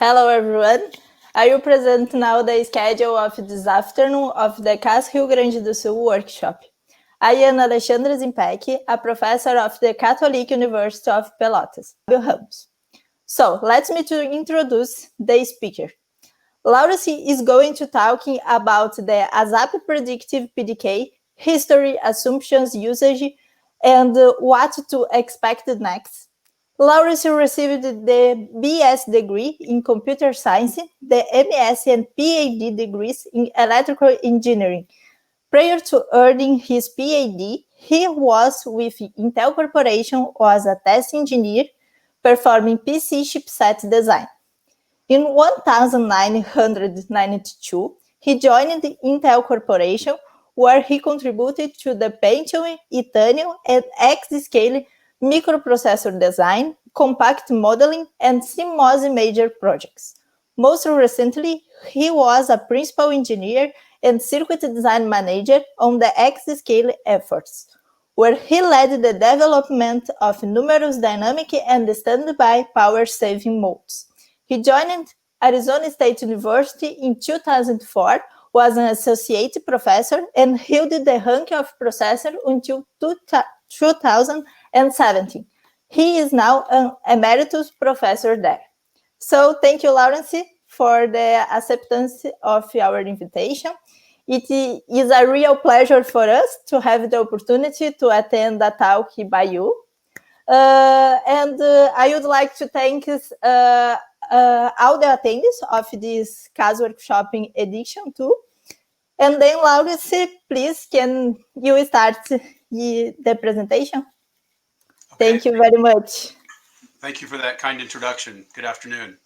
Hello everyone, I will present now the schedule of this afternoon of the CASSW-Rio Grande do Sul workshop. I am Alexandra Zimpec, a professor of the Catholic University of Pelotas, Ramos. So, let me to introduce the speaker. Laurence is going to talking about the ASAP predictive PDK, history, assumptions, usage, and what to expect next. Laurence received the BS degree in computer science, the MS and PhD degrees in electrical engineering. Prior to earning his PhD, he was with Intel Corporation as a test engineer, performing PC chipset design. In 1992, he joined the Intel Corporation, where he contributed to the Pentium, Itanium, and X-scale microprocessor design, compact modeling, and CMOS major projects. Most recently, he was a principal engineer and circuit design manager on the X-scale efforts, where he led the development of numerous dynamic and standby power-saving modes. He joined Arizona State University in 2004, was an associate professor, and held the rank of professor until 2017. He is now an emeritus professor there. So thank you, Laurence, for the acceptance of our invitation. It is a real pleasure for us to have the opportunity to attend a talk by you. I would like to thank all the attendees of this CAS workshop edition too. And then, Laurence, please, can you start the presentation? Okay. Thank you very much. Thank you for that kind introduction. Good afternoon.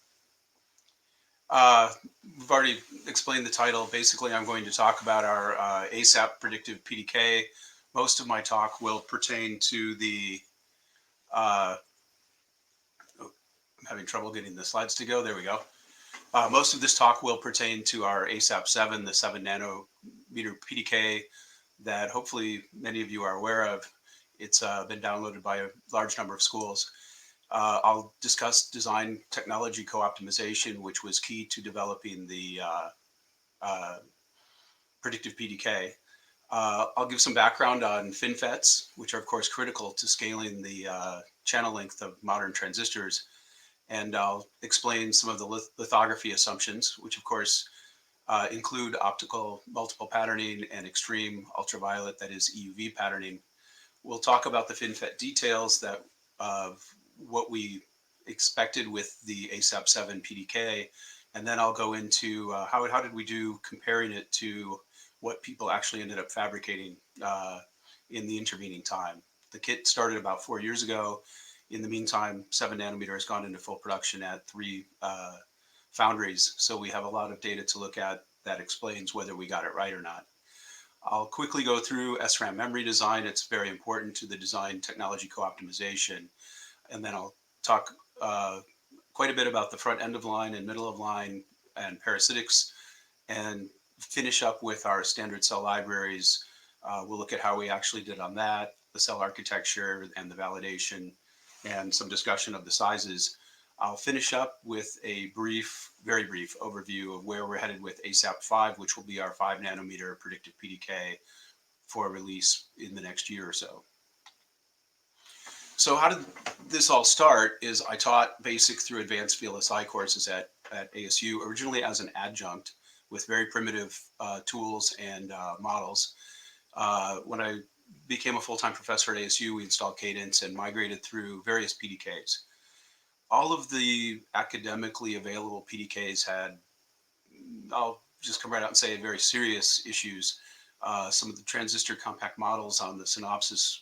We've already explained the title. Basically, I'm going to talk about our ASAP predictive PDK. Most of my talk will pertain to the I'm having trouble getting the slides to go. There we go. Most of this talk will pertain to our ASAP7, the 7 nanometer PDK that hopefully many of you are aware of. It's been downloaded by a large number of schools. I'll discuss design technology co-optimization, which was key to developing the predictive PDK. I'll give some background on FinFETs, which are of course critical to scaling the channel length of modern transistors. And I'll explain some of the lithography assumptions, which of course include optical multiple patterning and extreme ultraviolet, that is EUV patterning. We'll talk about the FinFET details that of what we expected with the ASAP7 PDK, and then I'll go into how did we do comparing it to what people actually ended up fabricating in the intervening time. The kit started about 4 years ago. In the meantime, 7 nanometer has gone into full production at 3 foundries. So we have a lot of data to look at that explains whether we got it right or not. I'll quickly go through SRAM memory design. It's very important to the design technology co-optimization. And then I'll talk quite a bit about the front end of line and middle of line and parasitics, and finish up with our standard cell libraries. We'll look at how we actually did on that, the cell architecture and the validation, and some discussion of the sizes. I'll finish up with a brief, very brief overview of where we're headed with ASAP5, which will be our 5 nanometer predictive PDK for release in the next year or so. So how did this all start is I taught basic through advanced VLSI courses at ASU, originally as an adjunct with very primitive tools and models. When I became a full-time professor at ASU, we installed Cadence and migrated through various PDKs. All of the academically available PDKs had, I'll just come right out and say, very serious issues. Some of the transistor compact models on the Synopsys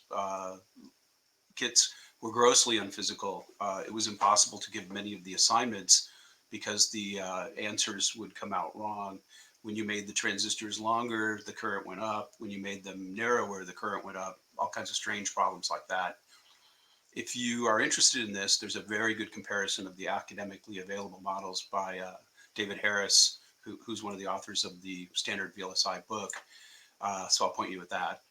kits were grossly unphysical. It was impossible to give many of the assignments because the answers would come out wrong. When you made the transistors longer, the current went up. When you made them narrower, the current went up. All kinds of strange problems like that. If you are interested in this, there's a very good comparison of the academically available models by David Harris, who's one of the authors of the standard VLSI book. So I'll point you at that.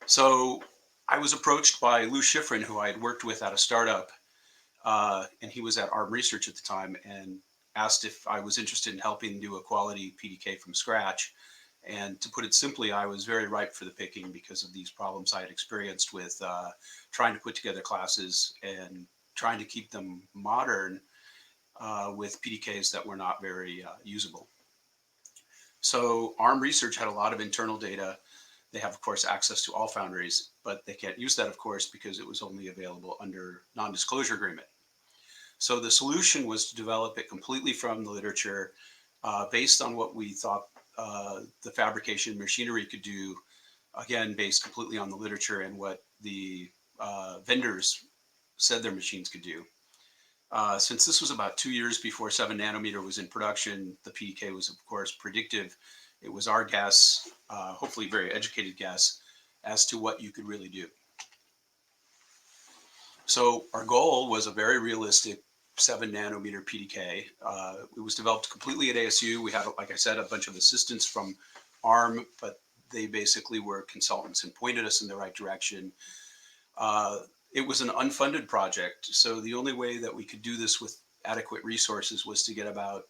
So I was approached by Lou Schifrin, who I had worked with at a startup, and he was at ARM Research at the time, and asked if I was interested in helping do a quality PDK from scratch. And to put it simply, I was very ripe for the picking because of these problems I had experienced with trying to put together classes and trying to keep them modern with PDKs that were not very usable. So ARM Research had a lot of internal data. They have, of course, access to all foundries, but they can't use that, of course, because it was only available under non-disclosure agreement. So the solution was to develop it completely from the literature based on what we thought the fabrication machinery could do, again, based completely on the literature and what the vendors said their machines could do. Since this was about 2 years before 7 nanometer was in production, the PDK was, of course, predictive. It was our guess, hopefully very educated guess, as to what you could really do. So our goal was a very realistic 7 nanometer PDK. It was developed completely at ASU. We had, like I said, a bunch of assistants from ARM, but they basically were consultants and pointed us in the right direction. It was an unfunded project, so the only way that we could do this with adequate resources was to get about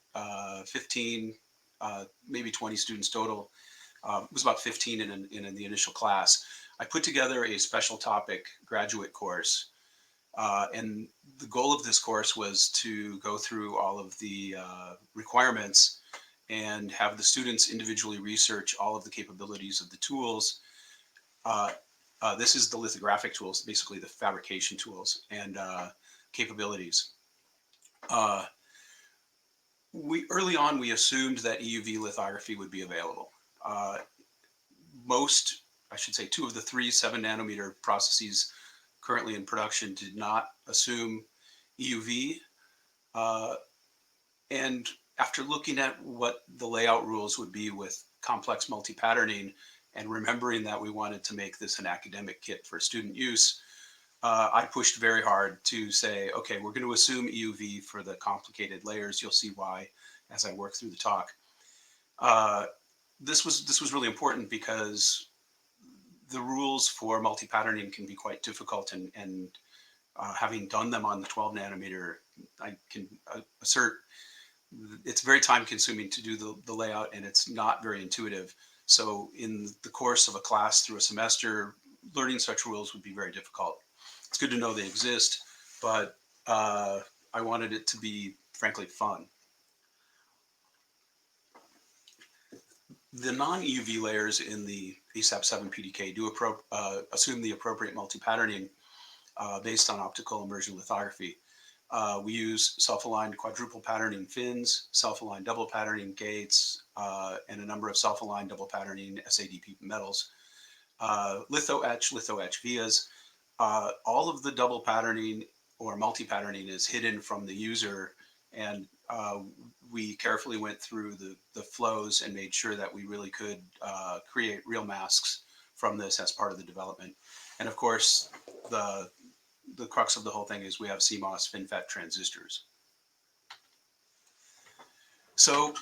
15, maybe 20 students total. It was about 15 in the initial class. I put together a special topic graduate course, and the goal of this course was to go through all of the requirements and have the students individually research all of the capabilities of the tools. This is the lithographic tools, basically the fabrication tools and capabilities. Early on, we assumed that EUV lithography would be available. I should say, 2 of the 3 7 nanometer processes currently in production did not assume EUV. And after looking at what the layout rules would be with complex multi-patterning and remembering that we wanted to make this an academic kit for student use, I pushed very hard to say, okay, we're going to assume EUV for the complicated layers. You'll see why as I work through the talk. This was really important because the rules for multi-patterning can be quite difficult, and having done them on the 12 nanometer, I can assert it's very time consuming to do the layout, and it's not very intuitive. So in the course of a class through a semester, learning such rules would be very difficult. It's good to know they exist, but I wanted it to be, frankly, fun. The non-EUV layers in the ASAP7 PDK do assume the appropriate multi-patterning based on optical immersion lithography. We use self-aligned quadruple patterning fins, self-aligned double patterning gates, and a number of self-aligned double patterning SADP metals. Litho-etch vias. All of the double patterning or multi-patterning is hidden from the user, and we carefully went through the flows and made sure that we really could create real masks from this as part of the development. And of course, the crux of the whole thing is we have CMOS FinFET transistors. So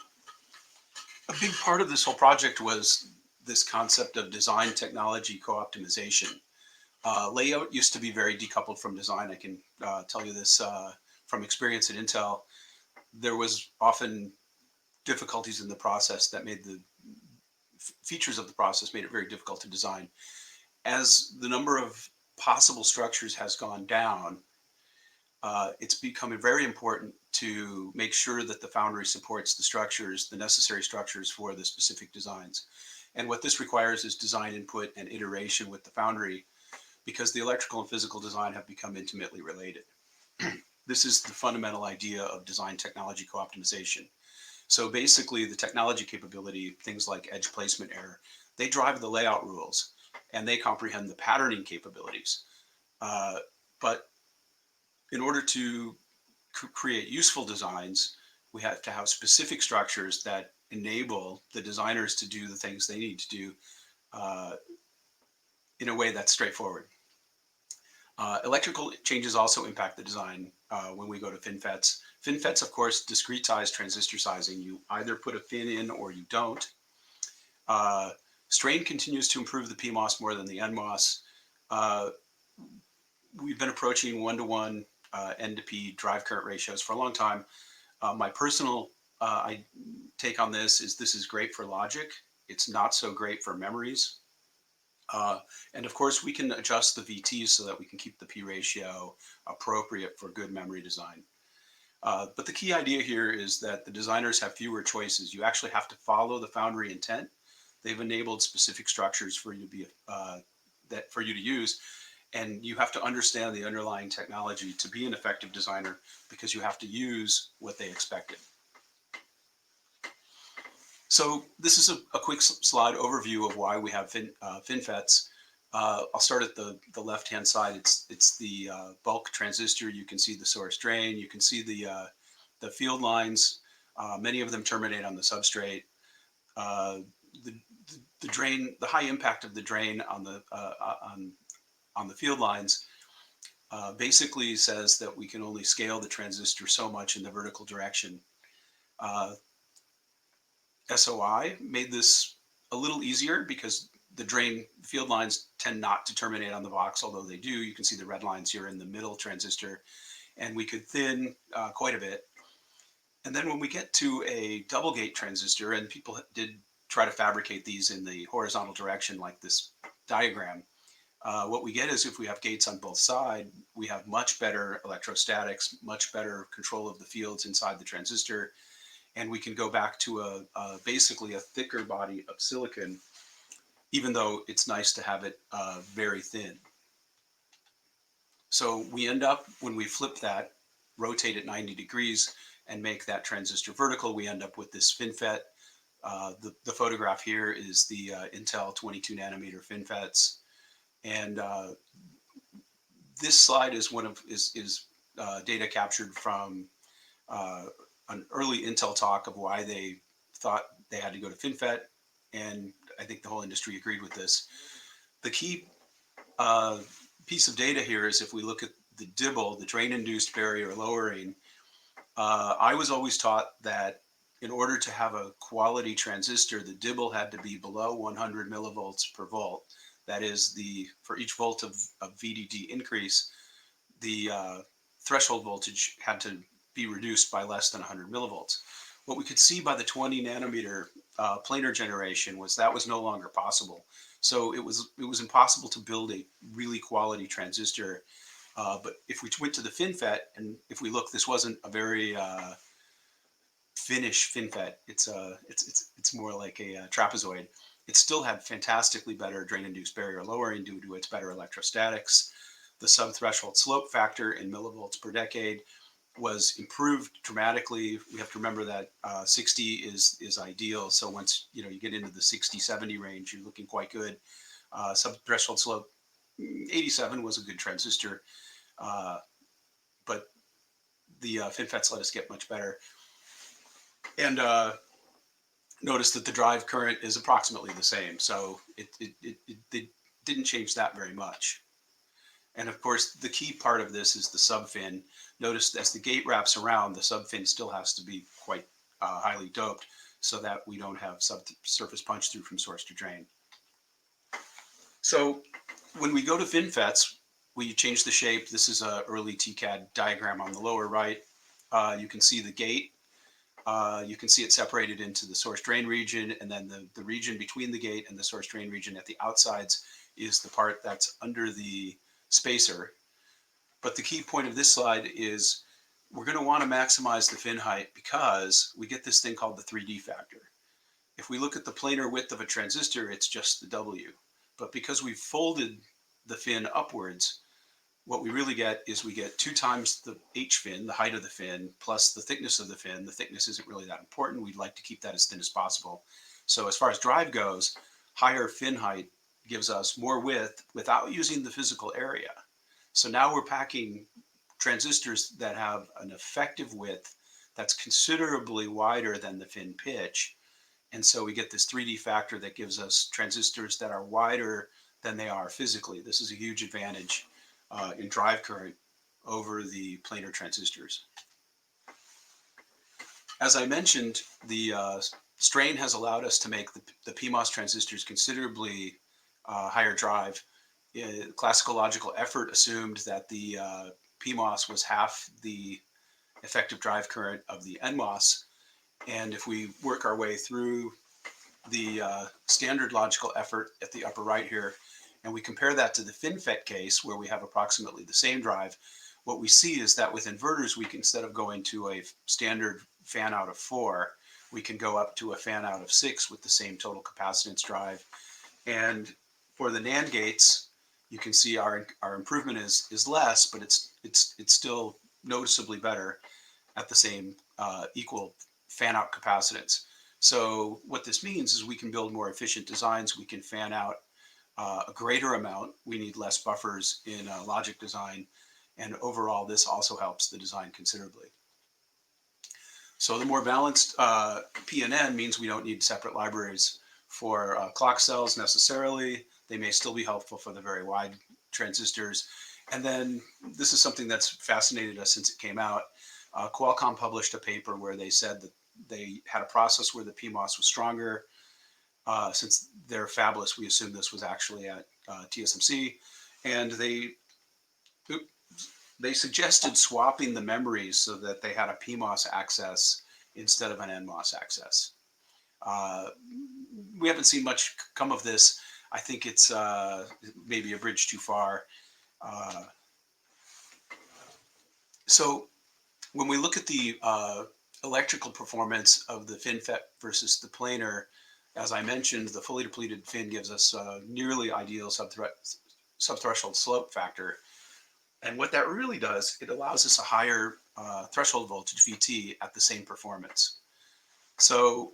a big part of this whole project was this concept of design technology co-optimization. Layout used to be very decoupled from design. I can tell you this from experience at Intel. There was often difficulties in the process that made the features of the process made it very difficult to design. As the number of possible structures has gone down, it's becoming very important to make sure that the foundry supports the structures, the necessary structures for the specific designs. And what this requires is design input and iteration with the foundry, because the electrical and physical design have become intimately related. This is the fundamental idea of design technology co-optimization. So basically the technology capability, things like edge placement error, they drive the layout rules and they comprehend the patterning capabilities. But in order to create useful designs, we have to have specific structures that enable the designers to do the things they need to do in a way that's straightforward. Electrical changes also impact the design when we go to FinFETs. FinFETs, of course, discretize transistor sizing. You either put a fin in or you don't. Strain continues to improve the PMOS more than the NMOS. We've been approaching 1-to-1 N to P drive current ratios for a long time. My personal take on this is great for logic. It's not so great for memories. And of course, we can adjust the VTs so that we can keep the P ratio appropriate for good memory design. But the key idea here is that the designers have fewer choices. You actually have to follow the Foundry intent. They've enabled specific structures for you to be for you to use, and you have to understand the underlying technology to be an effective designer, because you have to use what they expected. So this is a quick slide overview of why we have FinFETs. I'll start at the left-hand side. It's the bulk transistor. You can see the source drain. You can see the field lines. Many of them terminate on the substrate. The drain, the high impact of the drain on the field lines basically says that we can only scale the transistor so much in the vertical direction. SOI made this a little easier because the drain field lines tend not to terminate on the box, although they do. You can see the red lines here in the middle transistor, and we could thin quite a bit. And then when we get to a double gate transistor, and people did try to fabricate these in the horizontal direction like this diagram, what we get is, if we have gates on both sides, we have much better electrostatics, much better control of the fields inside the transistor, and we can go back to basically a thicker body of silicon, even though it's nice to have it very thin. So we end up, when we flip that, rotate it 90 degrees and make that transistor vertical, we end up with this FinFET. The photograph here is the Intel 22 nanometer FinFETs. And this slide is data captured from an early Intel talk of why they thought they had to go to FinFET, and I think the whole industry agreed with this. The key piece of data here is, if we look at the DIBL, the drain-induced barrier lowering, I was always taught that in order to have a quality transistor, the DIBL had to be below 100 millivolts per volt. That is, for each volt of VDD increase, the threshold voltage had to be reduced by less than 100 millivolts. What we could see by the 20 nanometer planar generation was that was no longer possible. So it was impossible to build a really quality transistor. But if we went to the FinFET, and if we look, this wasn't a very finish FinFET. It's more like a trapezoid. It still had fantastically better drain-induced barrier lowering due to its better electrostatics. The sub-threshold slope factor in millivolts per decade was improved dramatically. We have to remember that 60 is ideal. So once you get into the 60, 70 range, you're looking quite good. Sub-threshold slope 87 was a good transistor, but the FinFETs let us get much better. And notice that the drive current is approximately the same, so it didn't change that very much. And of course, the key part of this is the subfin. Notice as the gate wraps around, the subfin still has to be quite highly doped so that we don't have subsurface punch through from source to drain. So when we go to FinFETs, we change the shape. This is an early TCAD diagram on the lower right. You can see the gate. You can see it separated into the source drain region, and then the region between the gate and the source drain region at the outsides is the part that's under the spacer. But the key point of this slide is we're going to want to maximize the fin height because we get this thing called the 3D factor. If we look at the planar width of a transistor, it's just the W. But because we've folded the fin upwards, what we really get is we get 2 times the H fin, the height of the fin, plus the thickness of the fin. The thickness isn't really that important. We'd like to keep that as thin as possible. So as far as drive goes, higher fin height gives us more width without using the physical area. So now we're packing transistors that have an effective width that's considerably wider than the fin pitch. And so we get this 3D factor that gives us transistors that are wider than they are physically. This is a huge advantage in drive current over the planar transistors. As I mentioned, the strain has allowed us to make the PMOS transistors considerably higher drive. Classical logical effort assumed that the PMOS was half the effective drive current of the NMOS. And if we work our way through the standard logical effort at the upper right here, and we compare that to the FinFET case where we have approximately the same drive, what we see is that with inverters, we can, instead of going to a standard fan out of 4, we can go up to a fan out of 6 with the same total capacitance drive. And for the NAND gates, you can see our improvement is less, but it's still noticeably better at the same equal fan out capacitance. So what this means is we can build more efficient designs. We can fan out a greater amount. We need less buffers in logic design. And overall, this also helps the design considerably. So the more balanced PNN means we don't need separate libraries for clock cells necessarily. They may still be helpful for the very wide transistors. And then this is something that's fascinated us since it came out. Qualcomm published a paper where they said that they had a process where the PMOS was stronger. Since they're fabless, we assume this was actually at TSMC. And they suggested swapping the memories so that they had a PMOS access instead of an NMOS access. We haven't seen much come of this. I think it's maybe a bridge too far. So when we look at the electrical performance of the FinFET versus the planar, as I mentioned, the fully depleted fin gives us nearly ideal subthreshold slope factor. And what that really does, it allows us a higher threshold voltage VT at the same performance. So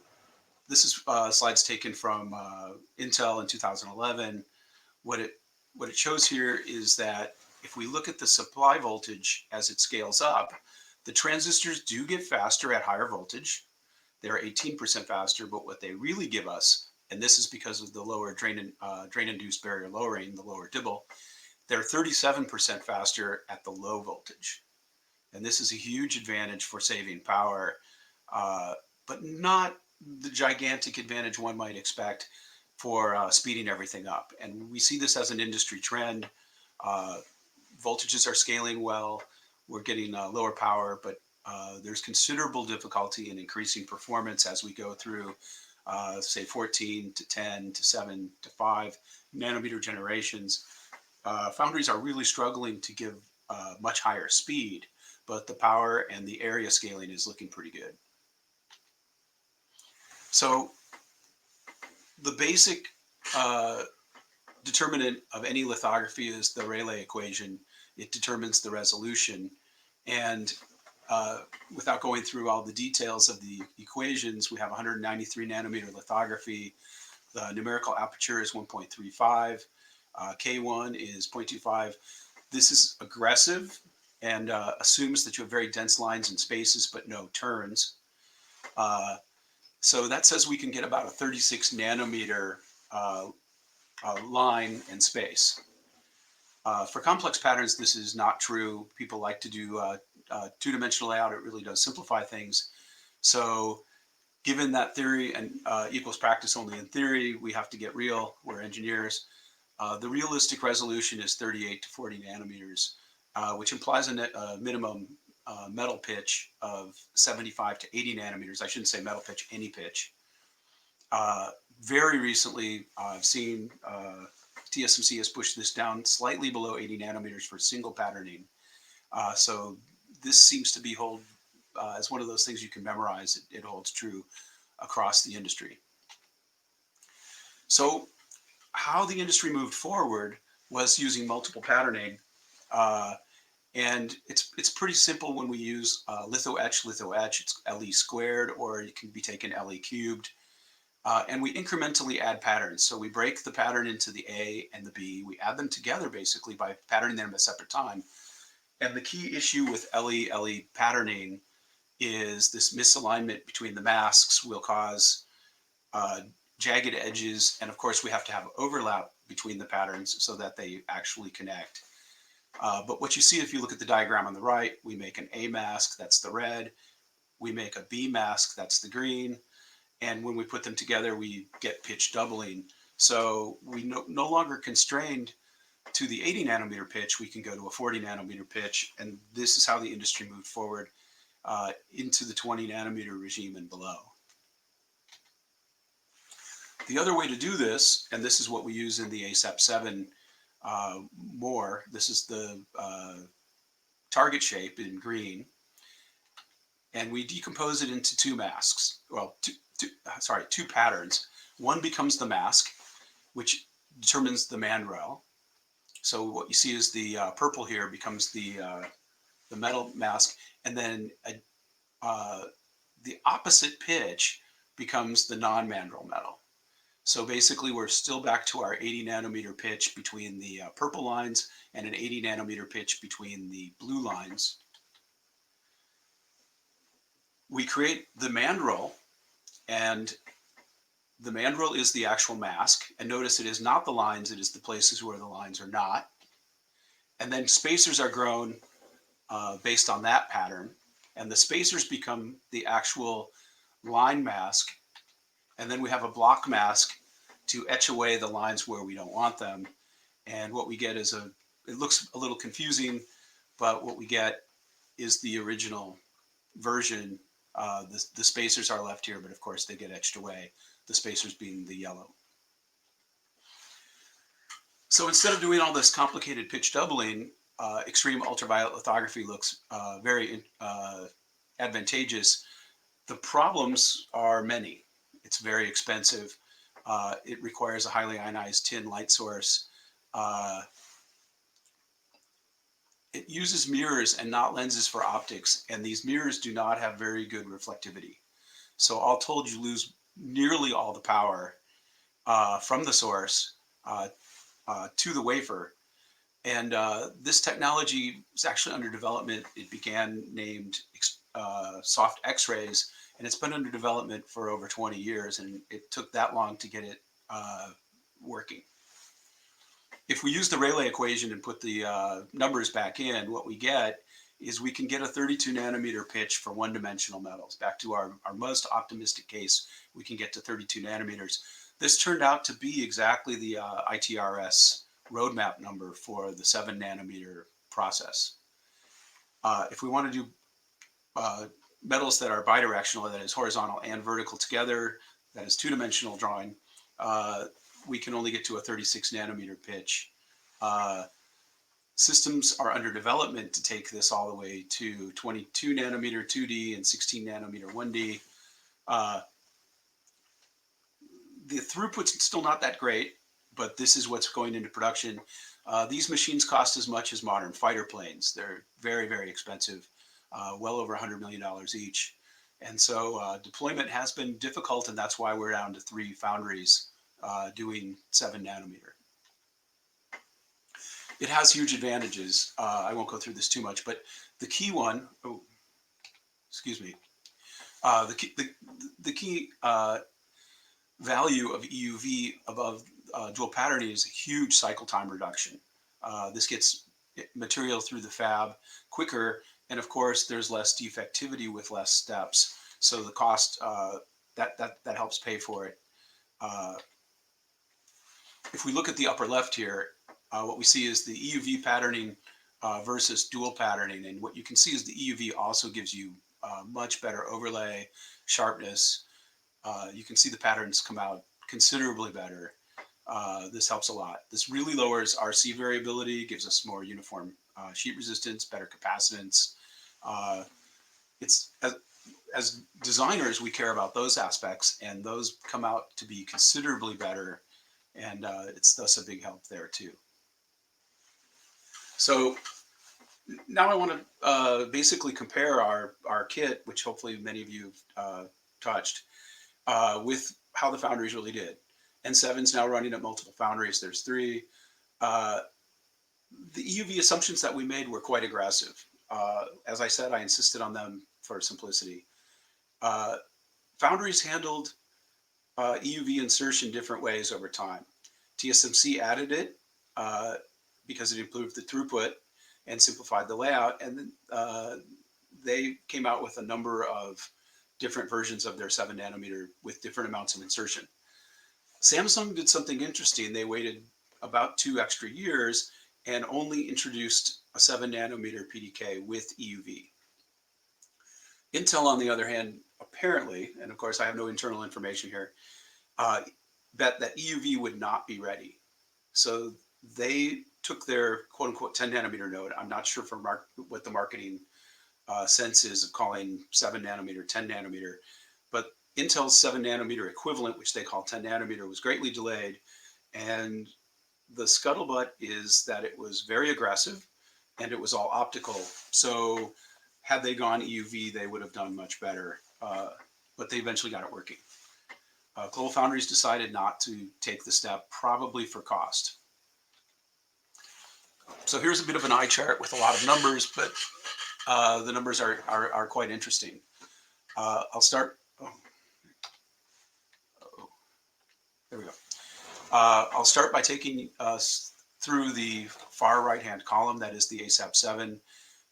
this is slides taken from Intel in 2011. What it shows here is that if we look at the supply voltage as it scales up, the transistors do get faster at higher voltage. They're 18% faster, but what they really give us, and this is because of the lower drain-induced barrier lowering, the lower Dibble, they're 37% faster at the low voltage. And this is a huge advantage for saving power, but not the gigantic advantage one might expect for speeding everything up. And we see this as an industry trend. Voltages are scaling well. We're getting lower power, but there's considerable difficulty in increasing performance as we go through, say, 14 to 10 to 7 to 5 nanometer generations. Foundries are really struggling to give much higher speed, but the power and the area scaling is looking pretty good. So the basic determinant of any lithography is the Rayleigh equation. It determines the resolution. And without going through all the details of the equations, we have 193 nanometer lithography. The numerical aperture is 1.35. K1 is 0.25. This is aggressive and assumes that you have very dense lines and spaces, but no turns. So that says we can get about a 36 nanometer line and space. For complex patterns, this is not true. People like to do two-dimensional layout. It really does simplify things. So given that theory and equals practice only in theory, we have to get real. We're engineers. The realistic resolution is 38 to 40 nanometers, which implies a minimum metal pitch of 75 to 80 nanometers. I shouldn't say metal pitch, any pitch. Very recently, I've seen TSMC has pushed this down slightly below 80 nanometers for single patterning. So this seems to be as one of those things you can memorize. It holds true across the industry. So how the industry moved forward was using multiple patterning. And it's pretty simple when we use litho-etch. It's LE squared, or it can be taken LE cubed. And we incrementally add patterns. So we break the pattern into the A and the B. We add them together basically by patterning them at a separate time. And the key issue with LE patterning is this misalignment between the masks will cause jagged edges. And of course, we have to have overlap between the patterns so that they actually connect. But what you see if you look at the diagram on the right, we make an A mask, that's the red. We make a B mask, that's the green. And when we put them together, we get pitch doubling. So we no longer constrained to the 80 nanometer pitch, we can go to a 40 nanometer pitch, and this is how the industry moved forward into the 20 nanometer regime and below. The other way to do this, and this is what we use in the ASAP7 more, this is the target shape in green, and we decompose it into two masks, well, two patterns. One becomes the mask, which determines the mandrel. So what you see is the purple here becomes the metal mask, and then the opposite pitch becomes the non-mandrel metal. So basically we're still back to our 80 nanometer pitch between the purple lines and an 80 nanometer pitch between the blue lines. We create the mandrel, and the mandrel is the actual mask. And notice it is not the lines, it is the places where the lines are not. And then spacers are grown based on that pattern. And the spacers become the actual line mask. And then we have a block mask to etch away the lines where we don't want them. And what we get is it looks a little confusing, but what we get is the original version. The spacers are left here, but of course they get etched away, the spacers being the yellow. So instead of doing all this complicated pitch doubling, extreme ultraviolet lithography looks very advantageous. The problems are many. It's very expensive. It requires a highly ionized tin light source. It uses mirrors and not lenses for optics, and these mirrors do not have very good reflectivity. So all told, you lose nearly all the power from the source to the wafer. And this technology is actually under development. It began named soft X-rays, and it's been under development for over 20 years, and it took that long to get it working. If we use the Rayleigh equation and put the numbers back in, what we get is we can get a 32 nanometer pitch for one-dimensional metals. Back to our most optimistic case, we can get to 32 nanometers. This turned out to be exactly the ITRS roadmap number for the 7 nanometer process. If we want to do metals that are bidirectional, that is horizontal and vertical together, that is two-dimensional drawing, we can only get to a 36 nanometer pitch. Systems are under development to take this all the way to 22 nanometer 2D and 16 nanometer 1D. The throughput's still not that great, but this is what's going into production. These machines cost as much as modern fighter planes. They're very, very expensive, well over $100 million each. And so deployment has been difficult, and that's why we're down to 3 foundries doing 7 nanometer. It has huge advantages. I won't go through this too much, but the key one, the key value of EUV above dual patterning is a huge cycle time reduction. This gets material through the fab quicker, and of course there's less defectivity with less steps, so the cost that helps pay for it. If we look at the upper left here, what we see is the EUV patterning versus dual patterning, and what you can see is the EUV also gives you much better overlay, sharpness. You can see the patterns come out considerably better. This helps a lot. This really lowers RC variability, gives us more uniform sheet resistance, better capacitance. It's as designers, we care about those aspects, and those come out to be considerably better, and it's thus a big help there too. So now I want to basically compare our kit, which hopefully many of you have touched, with how the foundries really did. N7 is now running at multiple foundries. There's 3. The EUV assumptions that we made were quite aggressive. As I said, I insisted on them for simplicity. Foundries handled EUV insertion different ways over time. TSMC added it because it improved the throughput and simplified the layout, and then they came out with a number of different versions of their 7 nanometer with different amounts of insertion. Samsung did something interesting. They waited about 2 extra years and only introduced a 7 nanometer PDK with EUV. Intel, on the other hand, apparently, and of course I have no internal information here, bet that EUV would not be ready. So they took their quote unquote 10 nanometer node. I'm not sure for what the marketing sense is of calling 7 nanometer 10 nanometer, but Intel's 7 nanometer equivalent, which they call 10 nanometer, was greatly delayed. And the scuttlebutt is that it was very aggressive and it was all optical. So had they gone EUV, they would have done much better, but they eventually got it working. Global Foundries decided not to take the step, probably for cost. So here's a bit of an eye chart with a lot of numbers, but the numbers are quite interesting. I'll start. There we go. I'll start by taking us through the far right-hand column. That is the ASAP7.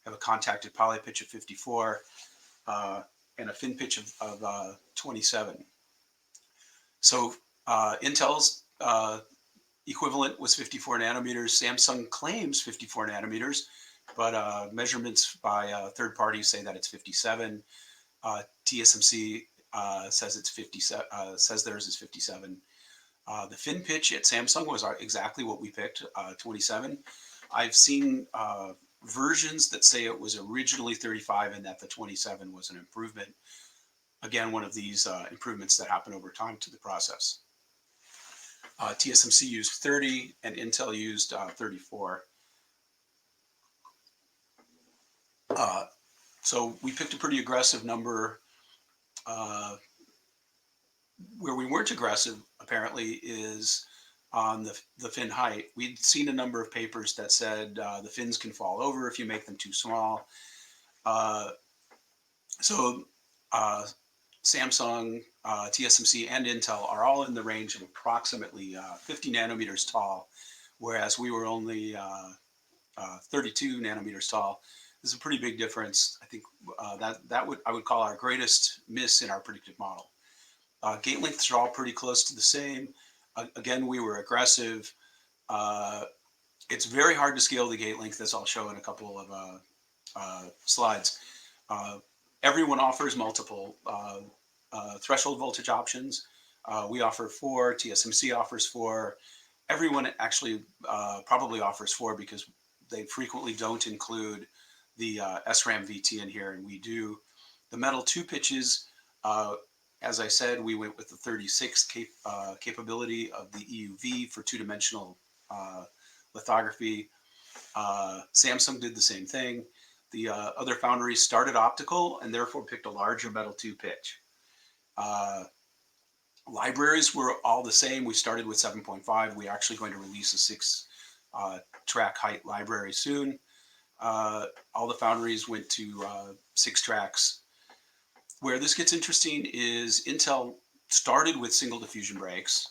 Have a contacted poly pitch of 54 and a fin pitch of 27. So Intel's equivalent was 54 nanometers. Samsung claims 54 nanometers, but measurements by third parties say that it's 57. TSMC says it's 57. Says theirs is 57. The fin pitch at Samsung was exactly what we picked, 27. I've seen versions that say it was originally 35 and that the 27 was an improvement. Again, one of these improvements that happen over time to the process. TSMC used 30 and Intel used 34. So we picked a pretty aggressive number. Where we weren't aggressive, apparently, is on the fin height. We'd seen a number of papers that said the fins can fall over if you make them too small. Samsung, TSMC, and Intel are all in the range of approximately 50 nanometers tall, whereas we were only 32 nanometers tall. This is a pretty big difference. I think I would call our greatest miss in our predictive model. Gate lengths are all pretty close to the same. Again, we were aggressive. It's very hard to scale the gate length, as I'll show in a couple of slides. Everyone offers multiple threshold voltage options. We offer 4, TSMC offers 4. Everyone actually probably offers 4 because they frequently don't include the SRAM VT in here, and we do. The metal 2 pitches, as I said, we went with the 36 capability of the EUV for 2-dimensional lithography. Samsung did the same thing. The other foundries started optical and therefore picked a larger metal 2 pitch. Libraries were all the same. We started with 7.5. We're actually going to release a 6-track height library soon. All the foundries went to 6 tracks. Where this gets interesting is Intel started with single diffusion breaks.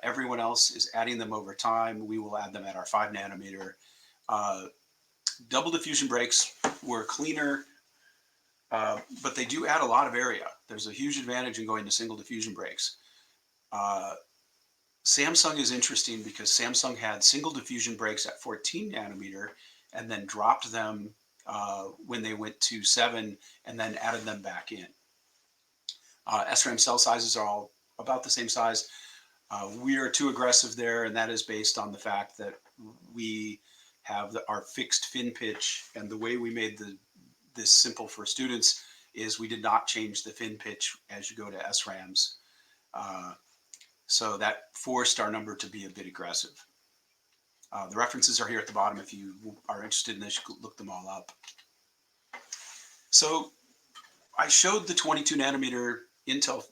Everyone else is adding them over time. We will add them at our 5 nanometer. Double diffusion breaks were cleaner, but they do add a lot of area. There's a huge advantage in going to single diffusion breaks. Samsung is interesting because Samsung had single diffusion breaks at 14 nanometer and then dropped them when they went to 7 and then added them back in. SRAM cell sizes are all about the same size. We are too aggressive there, and that is based on the fact that we have our fixed fin pitch, and the way we made this simple for students is we did not change the fin pitch as you go to SRAMs. So that forced our number to be a bit aggressive. The references are here at the bottom. If you are interested in this, you could look them all up. So I showed the 22 nanometer Intel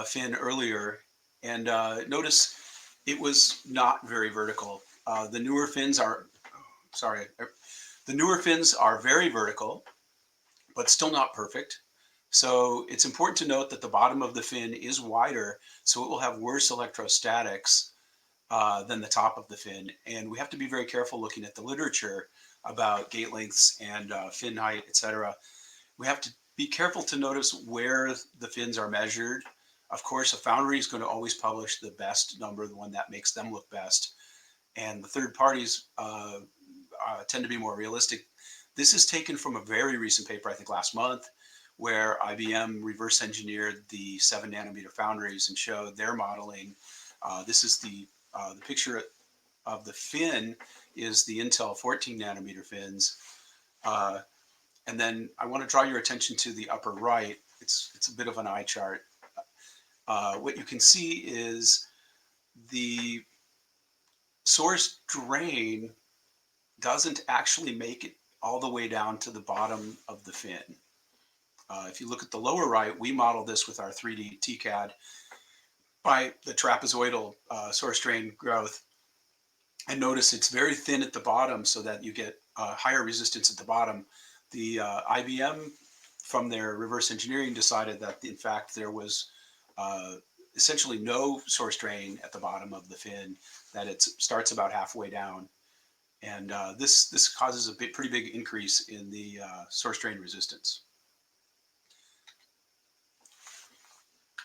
fin earlier, and notice it was not very vertical. The newer fins are very vertical, but still not perfect. So it's important to note that the bottom of the fin is wider, so it will have worse electrostatics than the top of the fin. And we have to be very careful looking at the literature about gate lengths and fin height, etc. We have to be careful to notice where the fins are measured. Of course, a foundry is going to always publish the best number, the one that makes them look best. and the third parties tend to be more realistic. This is taken from a very recent paper, I think last month, where IBM reverse engineered the 7 nanometer foundries and showed their modeling. This is the picture of the fin is the Intel 14 nanometer fins. And then I want to draw your attention to the upper right. It's a bit of an eye chart. What you can see is the source drain doesn't actually make it all the way down to the bottom of the fin. If you look at the lower right, we model this with our 3D TCAD by the trapezoidal source drain growth. And notice it's very thin at the bottom so that you get higher resistance at the bottom. The IBM, from their reverse engineering, decided that in fact there was essentially no source drain at the bottom of the fin, that it starts about halfway down. And this causes a pretty big increase in the source drain resistance.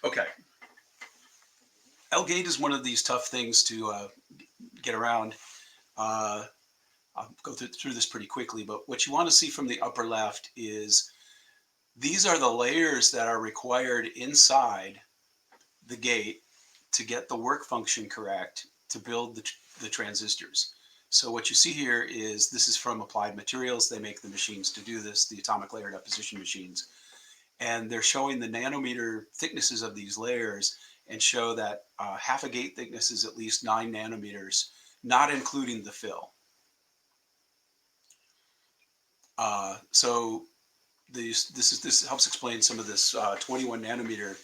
Okay. L-gate is one of these tough things to get around. I'll go through this pretty quickly, but what you want to see from the upper left is these are the layers that are required inside the gate to get the work function correct to build the transistors. So what you see here is this is from Applied Materials. They make the machines to do this, the atomic layer deposition machines. And they're showing the nanometer thicknesses of these layers and show that half a gate thickness is at least 9 nanometers, not including the fill. So this helps explain some of this 21 nanometer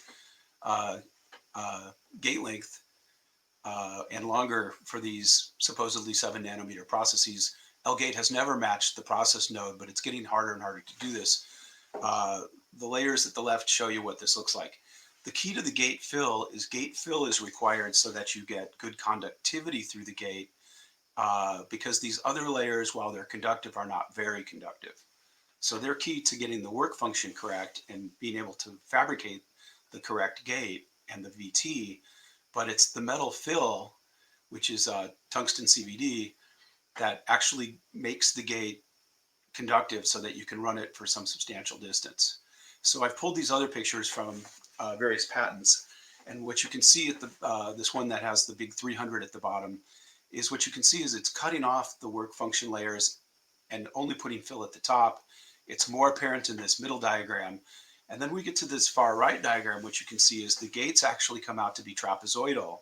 gate length and longer for these supposedly 7 nanometer processes. L-gate has never matched the process node, but it's getting harder and harder to do this. The layers at the left show you what this looks like. The key to the gate fill is required so that you get good conductivity through the gate, because these other layers, while they're conductive, are not very conductive. So they're key to getting the work function correct and being able to fabricate the correct gate and the VT, but it's the metal fill, which is tungsten CVD, that actually makes the gate conductive so that you can run it for some substantial distance. So I've pulled these other pictures from various patents, and what you can see at the this one that has the big 300 at the bottom is what you can see is it's cutting off the work function layers and only putting fill at the top. It's more apparent in this middle diagram. And then we get to this far right diagram, which you can see is the gates actually come out to be trapezoidal.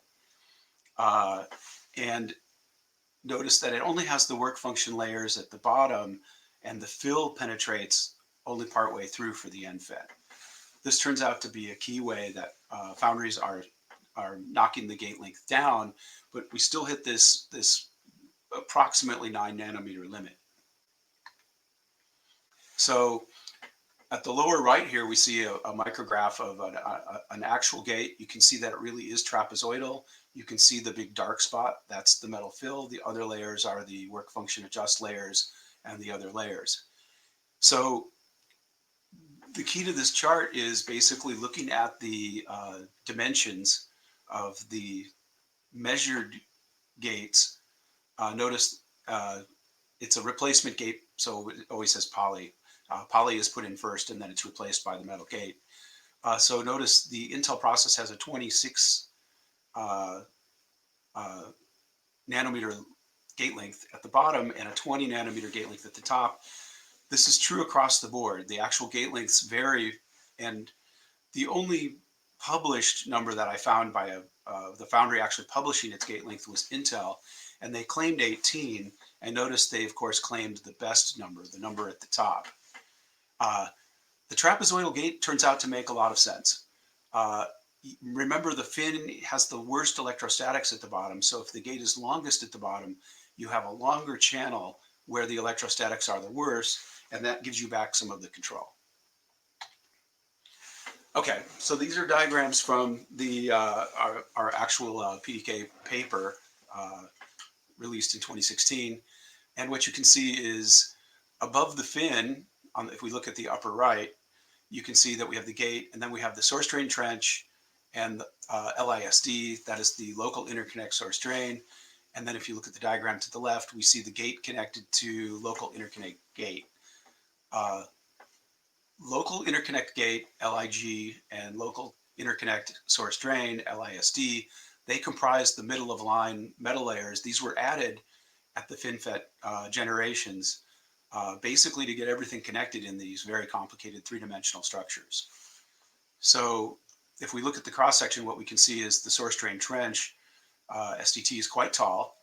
And notice that it only has the work function layers at the bottom, and the fill penetrates only partway through for the NFET. This turns out to be a key way that foundries are knocking the gate length down, but we still hit this approximately 9 nanometer limit. So at the lower right here, we see a micrograph of an actual gate. You can see that it really is trapezoidal. You can see the big dark spot. That's the metal fill. The other layers are the work function adjust layers and the other layers. So the key to this chart is basically looking at the dimensions of the measured gates. Notice it's a replacement gate, so it always says poly. Poly is put in first, and then it's replaced by the metal gate. So notice the Intel process has a 26 nanometer gate length at the bottom and a 20 nanometer gate length at the top. This is true across the board. The actual gate lengths vary, and the only published number that I found by the foundry actually publishing its gate length was Intel, and they claimed 18. And notice they, of course, claimed the best number, the number at the top. The trapezoidal gate turns out to make a lot of sense. Remember, the fin has the worst electrostatics at the bottom, so if the gate is longest at the bottom, you have a longer channel where the electrostatics are the worst, and that gives you back some of the control. Okay, so these are diagrams from the our actual PDK paper released in 2016, and what you can see is above the fin, if we look at the upper right, you can see that we have the gate, and then we have the source drain trench and the LISD, that is the local interconnect source drain, And then if you look at the diagram to the left, we see the gate connected to local interconnect gate. Local interconnect gate, LIG, and local interconnect source drain, LISD, they comprise the middle of line metal layers. These were added at the FinFET generations, basically to get everything connected in these very complicated three-dimensional structures. So if we look at the cross-section, what we can see is the source drain trench, SDT is quite tall,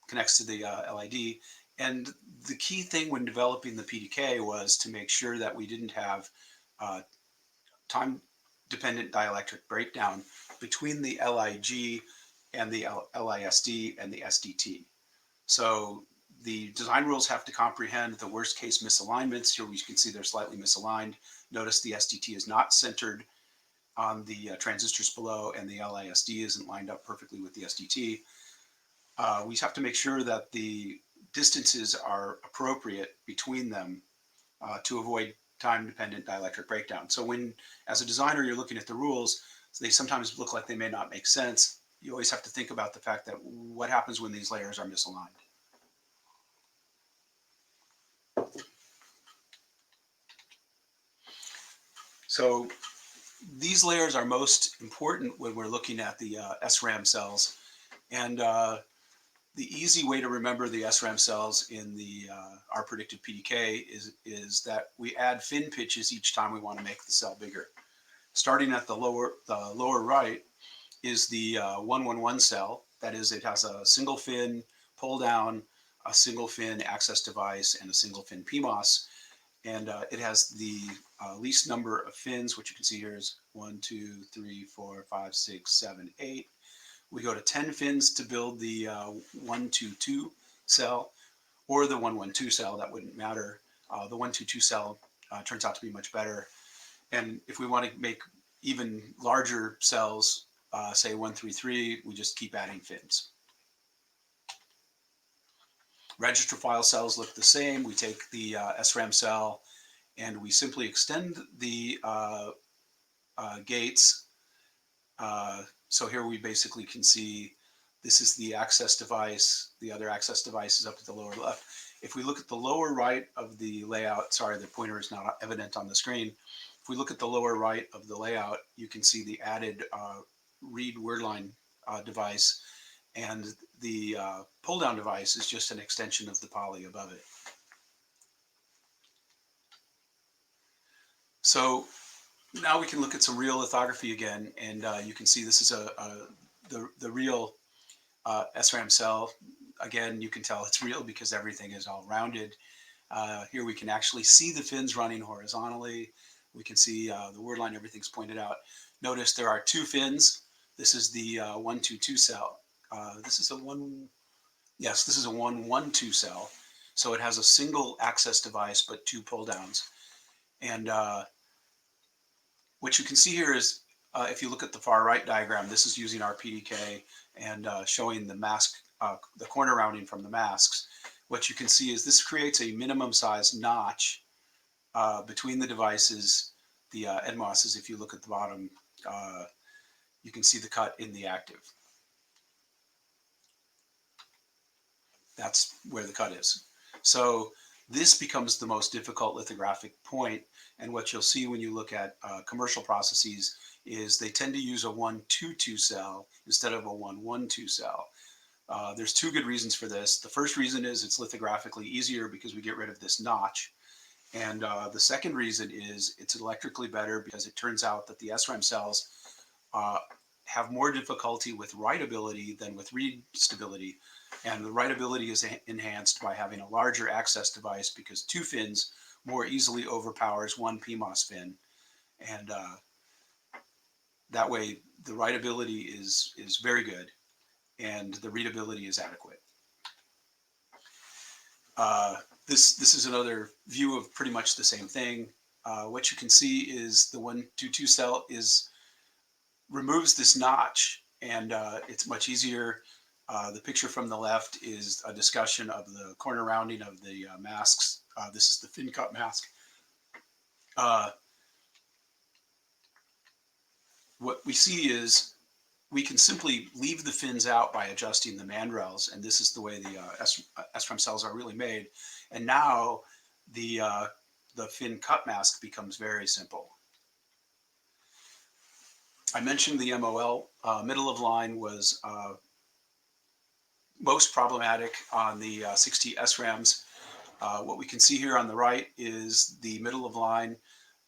connects to the LID. And the key thing when developing the PDK was to make sure that we didn't have time-dependent dielectric breakdown between the LIG and the LISD and the SDT. So the design rules have to comprehend the worst case misalignments. Here we can see they're slightly misaligned. Notice the SDT is not centered on the transistors below, and the LISD isn't lined up perfectly with the SDT. We have to make sure that the distances are appropriate between them to avoid time-dependent dielectric breakdown. So when, as a designer, you're looking at the rules, they sometimes look like they may not make sense. You always have to think about the fact that what happens when these layers are misaligned. So these layers are most important when we're looking at the SRAM cells. And the easy way to remember the SRAM cells in the our predictive PDK is that we add fin pitches each time we want to make the cell bigger. Starting at the lower right is the 111 cell. That is, it has a single fin pull down, a single fin access device, and a single fin PMOS. And it has the least number of fins, which you can see here is 1, 2, 3, 4, 5, 6, 7, 8. We go to 10 fins to build the 122 cell, or the 112 cell. That wouldn't matter. The 122 cell turns out to be much better. And if we want to make even larger cells, say 133, we just keep adding fins. Register file cells look the same. We take the SRAM cell and we simply extend the gates. So here we basically can see this is the access device. The other access device is up at the lower left. If we look at the lower right of the layout, sorry, the pointer is not evident on the screen. If we look at the lower right of the layout, you can see the added read word line device, and the pull down device is just an extension of the poly above it. So now we can look at some real lithography again, and you can see this is the real SRAM cell. Again, you can tell it's real because everything is all rounded. Here we can actually see the fins running horizontally. We can see the word line, everything's pointed out. Notice there are two fins. This is the 122 cell. This is a 112 cell. So it has a single access device, but two pull downs. And what you can see here is, if you look at the far right diagram, this is using our PDK and showing the mask, the corner rounding from the masks. What you can see is this creates a minimum size notch between the devices, the NMOSs. If you look at the bottom, you can see the cut in the active. That's where the cut is. So this becomes the most difficult lithographic point. And what you'll see when you look at commercial processes is they tend to use a 122 cell instead of a 112 cell. There's two good reasons for this. The first reason is it's lithographically easier because we get rid of this notch. And the second reason is it's electrically better because it turns out that the SRAM cells have more difficulty with writability than with read stability. And the writability is enhanced by having a larger access device because two fins more easily overpowers one PMOS fin. And that way the writability is very good and the readability is adequate. This is another view of pretty much the same thing. What you can see is the 122 cell removes this notch, and it's much easier. The picture from the left is a discussion of the corner rounding of the masks. This is the fin cut mask. What we see is we can simply leave the fins out by adjusting the mandrels, and this is the way the SRAM cells are really made. And now the fin cut mask becomes very simple. I mentioned the MOL. Middle of line was most problematic on the 6T SRAMs. What we can see here on the right is the middle of line.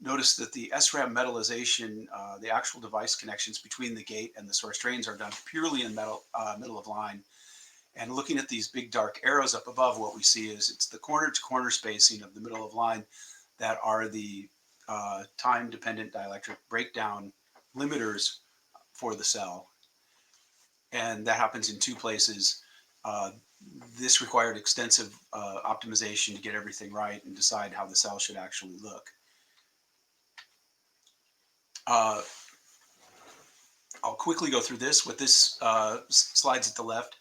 Notice that the SRAM metallization, the actual device connections between the gate and the source drains are done purely in middle of line. And looking at these big dark arrows up above, what we see is it's the corner-to-corner spacing of the middle of line that are the time-dependent dielectric breakdown limiters for the cell. And that happens in two places. This required extensive optimization to get everything right and decide how the cell should actually look. I'll quickly go through this. With this slides at the left,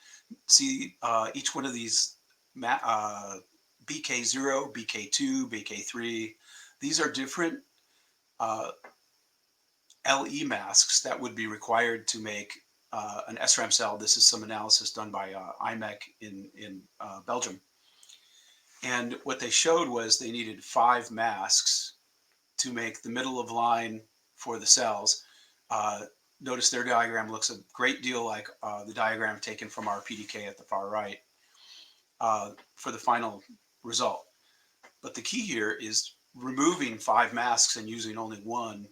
see each one of these BK0, BK2, BK3. These are different LE masks that would be required to make an SRAM cell. This is some analysis done by IMEC in Belgium. And what they showed was they needed 5 masks to make the middle of line for the cells. Notice their diagram looks a great deal like the diagram taken from our PDK at the far right for the final result. But the key here is removing 5 masks and using only 1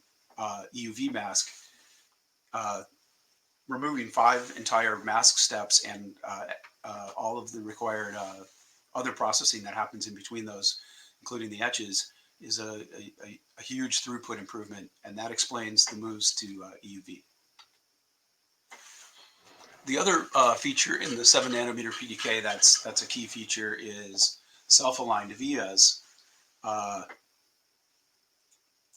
EUV mask, removing 5 entire mask steps and all of the required other processing that happens in between those, including the etches, is a huge throughput improvement, and that explains the moves to EUV. The other feature in the 7 nanometer PDK that's a key feature is self-aligned vias.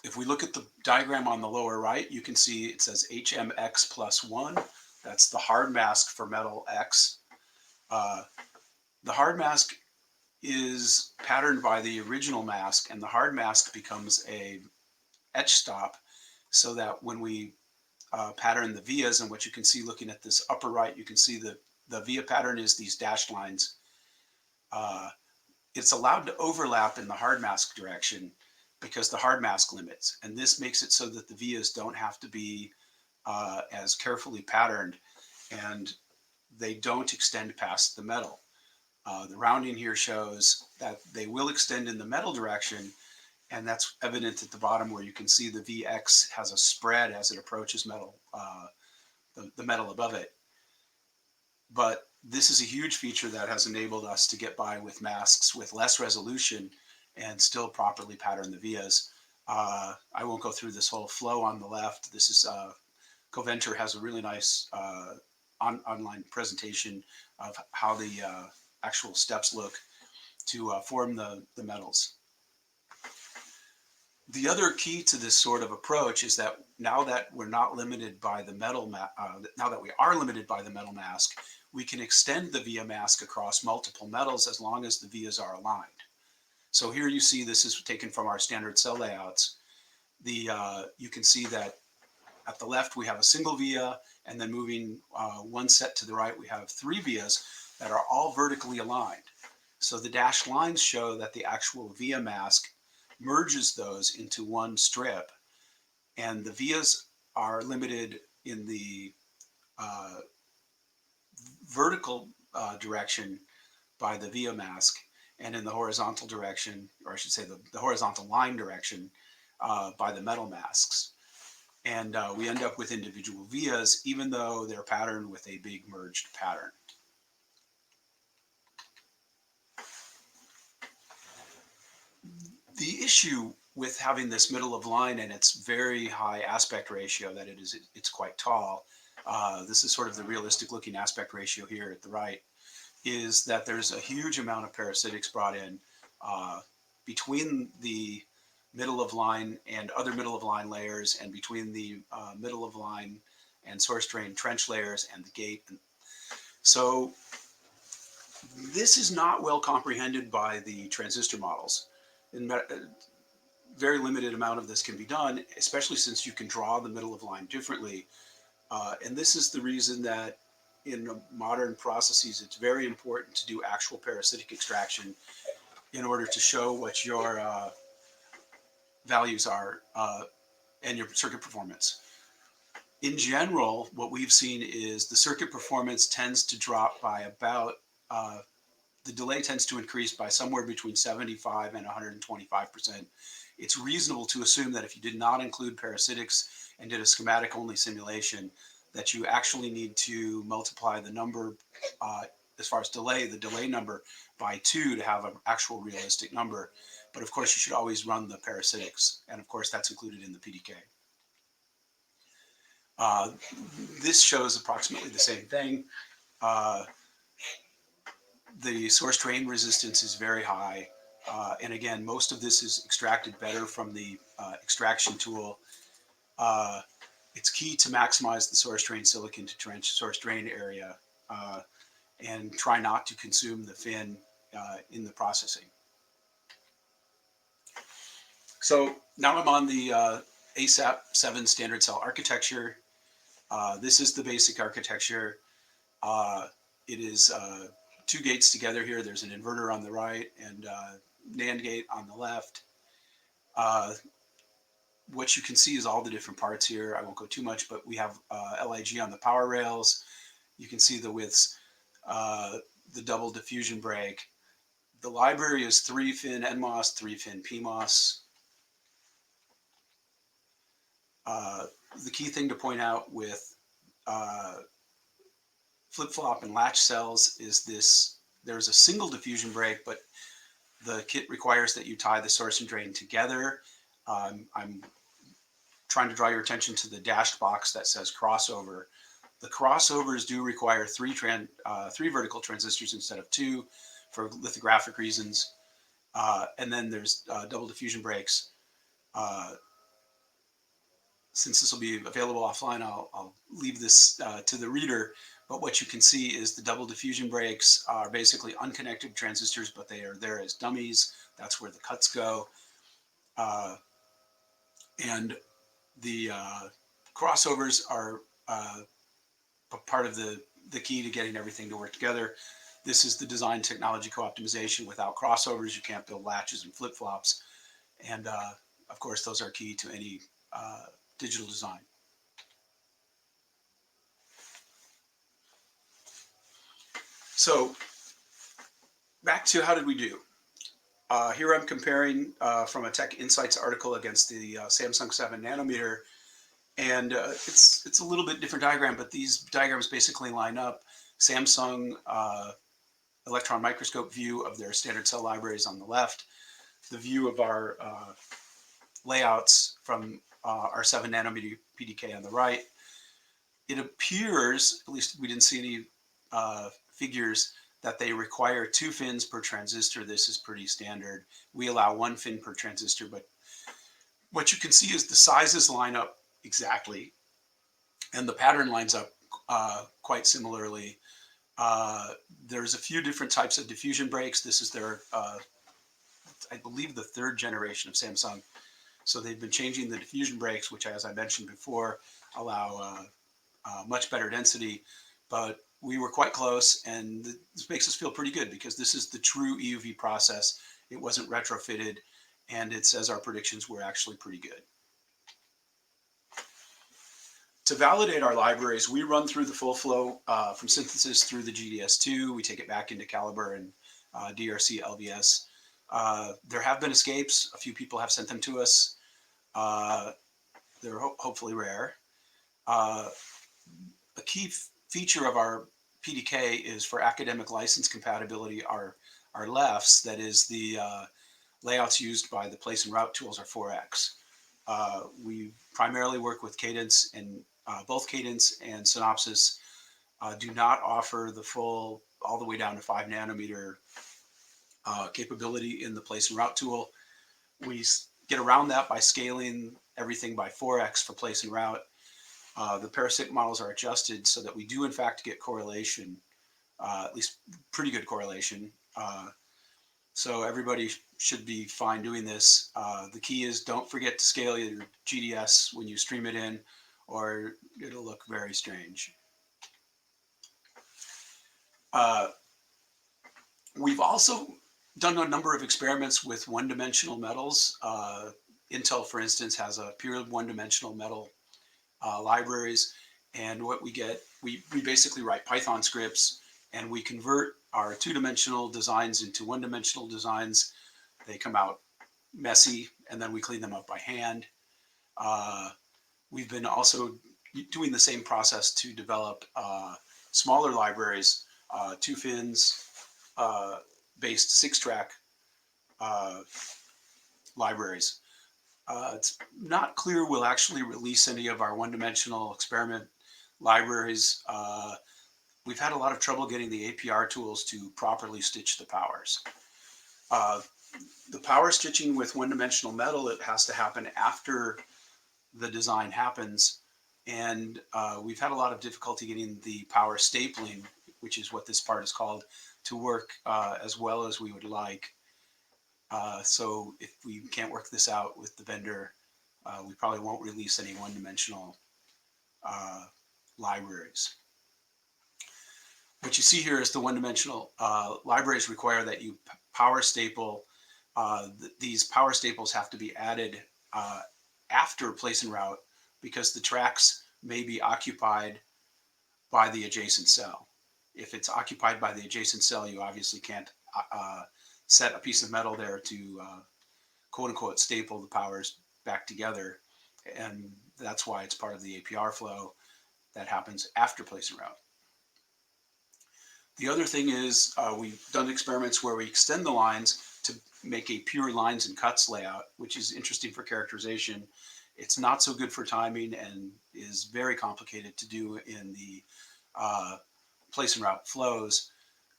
If we look at the diagram on the lower right, you can see it says HMX plus 1. That's the hard mask for metal X. The hard mask is patterned by the original mask, and the hard mask becomes a etch stop so that when we pattern the vias, and what you can see looking at this upper right, you can see the via pattern is these dashed lines. It's allowed to overlap in the hard mask direction because the hard mask limits, and this makes it so that the vias don't have to be as carefully patterned, and they don't extend past the metal. The rounding here shows that they will extend in the metal direction, and that's evident at the bottom where you can see the VX has a spread as it approaches metal, the metal above it. But this is a huge feature that has enabled us to get by with masks with less resolution and still properly pattern the vias. I won't go through this whole flow on the left. This is Coventure has a really nice online presentation of how the actual steps look to form the metals. The other key to this sort of approach is that now that we're not limited by the metal, now that we are limited by the metal mask, we can extend the via mask across multiple metals as long as the vias are aligned. So here you see this is taken from our standard cell layouts. You can see that at the left we have a single via, and then moving one set to the right we have 3 vias that are all vertically aligned. So the dashed lines show that the actual via mask merges those into one strip, and the vias are limited in the vertical direction by the via mask, and in the horizontal direction, or I should say the horizontal line direction, by the metal masks. And we end up with individual vias, even though they're patterned with a big merged pattern. The issue with having this middle of line and its very high aspect ratio, that it's quite tall, this is sort of the realistic looking aspect ratio here at the right, is that there's a huge amount of parasitics brought in between the middle of line and other middle of line layers, and between the middle of line and source drain trench layers and the gate. So this is not well comprehended by the transistor models. Very limited amount of this can be done, especially since you can draw the middle of line differently. And this is the reason that in modern processes, it's very important to do actual parasitic extraction in order to show what your values are and your circuit performance. In general, what we've seen is the circuit performance tends to drop by about, the delay tends to increase by somewhere between 75 and 125%. It's reasonable to assume that if you did not include parasitics and did a schematic only simulation, that you actually need to multiply the number, as far as delay, the delay number by 2 to have an actual realistic number. But of course, you should always run the parasitics. And of course, that's included in the PDK. This shows approximately the same thing. The source drain resistance is very high. And again, most of this is extracted better from the extraction tool. It's key to maximize the source drain silicon to trench source drain area and try not to consume the fin in the processing. So now I'm on the ASAP7 standard cell architecture. This is the basic architecture. It is 2 gates together here. There's an inverter on the right and NAND gate on the left. What you can see is all the different parts here. I won't go too much, but we have LIG on the power rails. You can see the widths, the double diffusion break. The library is 3-fin NMOS, 3-fin PMOS. The key thing to point out with flip-flop and latch cells is this: there's a single diffusion break, but the kit requires that you tie the source and drain together. I'm trying to draw your attention to the dashed box that says crossover. The crossovers do require 3 vertical transistors instead of 2 for lithographic reasons. And then there's double diffusion breaks. Since this will be available offline, I'll leave this to the reader. But what you can see is the double diffusion breaks are basically unconnected transistors, but they are there as dummies. That's where the cuts go. And the crossovers are part of the key to getting everything to work together. This is the design technology co-optimization. Without crossovers, you can't build latches and flip-flops. And of course, those are key to any digital design. So back to how did we do? Here I'm comparing from a Tech Insights article against the Samsung 7 nanometer. And it's a little bit different diagram, but these diagrams basically line up. Samsung electron microscope view of their standard cell libraries on the left, the view of our layouts from our 7 nanometer PDK on the right. It appears, at least we didn't see any figures, that they require 2 fins per transistor. This is pretty standard. We allow 1 fin per transistor, but what you can see is the sizes line up exactly, and the pattern lines up quite similarly. There's a few different types of diffusion breaks. This is their, I believe, the 3rd generation of Samsung. So they've been changing the diffusion breaks, which, as I mentioned before, allow much better density. But we were quite close, and this makes us feel pretty good because this is the true EUV process. It wasn't retrofitted, and it says our predictions were actually pretty good. To validate our libraries, we run through the full flow from synthesis through the GDS2. We take it back into Calibre and DRC LVS. There have been escapes. A few people have sent them to us. They're hopefully rare. A key feature of our PDK is for academic license compatibility. Our lefts, that is the layouts used by the place and route tools, are 4x. We primarily work with Cadence, and both Cadence and Synopsys do not offer the full, all the way down to 5 nanometer capability in the place and route tool. We get around that by scaling everything by 4x for place and route. The parasitic models are adjusted so that we do in fact get correlation, at least pretty good correlation. So everybody should be fine doing this. The key is don't forget to scale your GDS when you stream it in, or it'll look very strange. We've also done a number of experiments with one-dimensional metals. Intel, for instance, has a pure one-dimensional metal libraries, and what we get, we basically write Python scripts, and we convert our two-dimensional designs into one-dimensional designs. They come out messy, and then we clean them up by hand. We've been also doing the same process to develop smaller libraries, 2 fins based 6-track libraries. It's not clear we'll actually release any of our one-dimensional experiment libraries. We've had a lot of trouble getting the APR tools to properly stitch the powers. The power stitching with one-dimensional metal, it has to happen after the design happens, and we've had a lot of difficulty getting the power stapling, which is what this part is called, to work as well as we would like. So if we can't work this out with the vendor, we probably won't release any one-dimensional libraries. What you see here is the one-dimensional libraries require that you power staple. These power staples have to be added after place and route, because the tracks may be occupied by the adjacent cell. If it's occupied by the adjacent cell, you obviously can't set a piece of metal there to quote-unquote staple the powers back together, and that's why it's part of the APR flow that happens after place and route. The other thing is we've done experiments where we extend the lines to make a pure lines and cuts layout, which is interesting for characterization. It's not so good for timing and is very complicated to do in the place and route flows.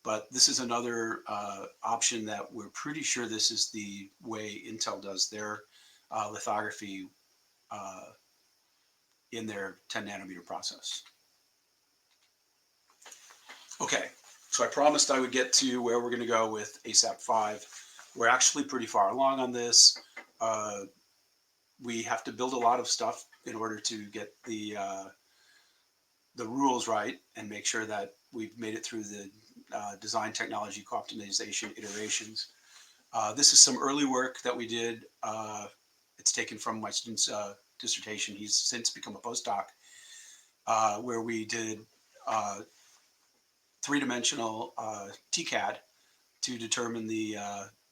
But this is another option that we're pretty sure this is the way Intel does their lithography in their 10 nanometer process. Okay, so I promised I would get to where we're going to go with ASAP 5. We're actually pretty far along on this. We have to build a lot of stuff in order to get the rules right and make sure that we've made it through the design technology co-optimization iterations. This is some early work that we did. It's taken from my student's dissertation. He's since become a postdoc, where we did 3-dimensional TCAD to determine the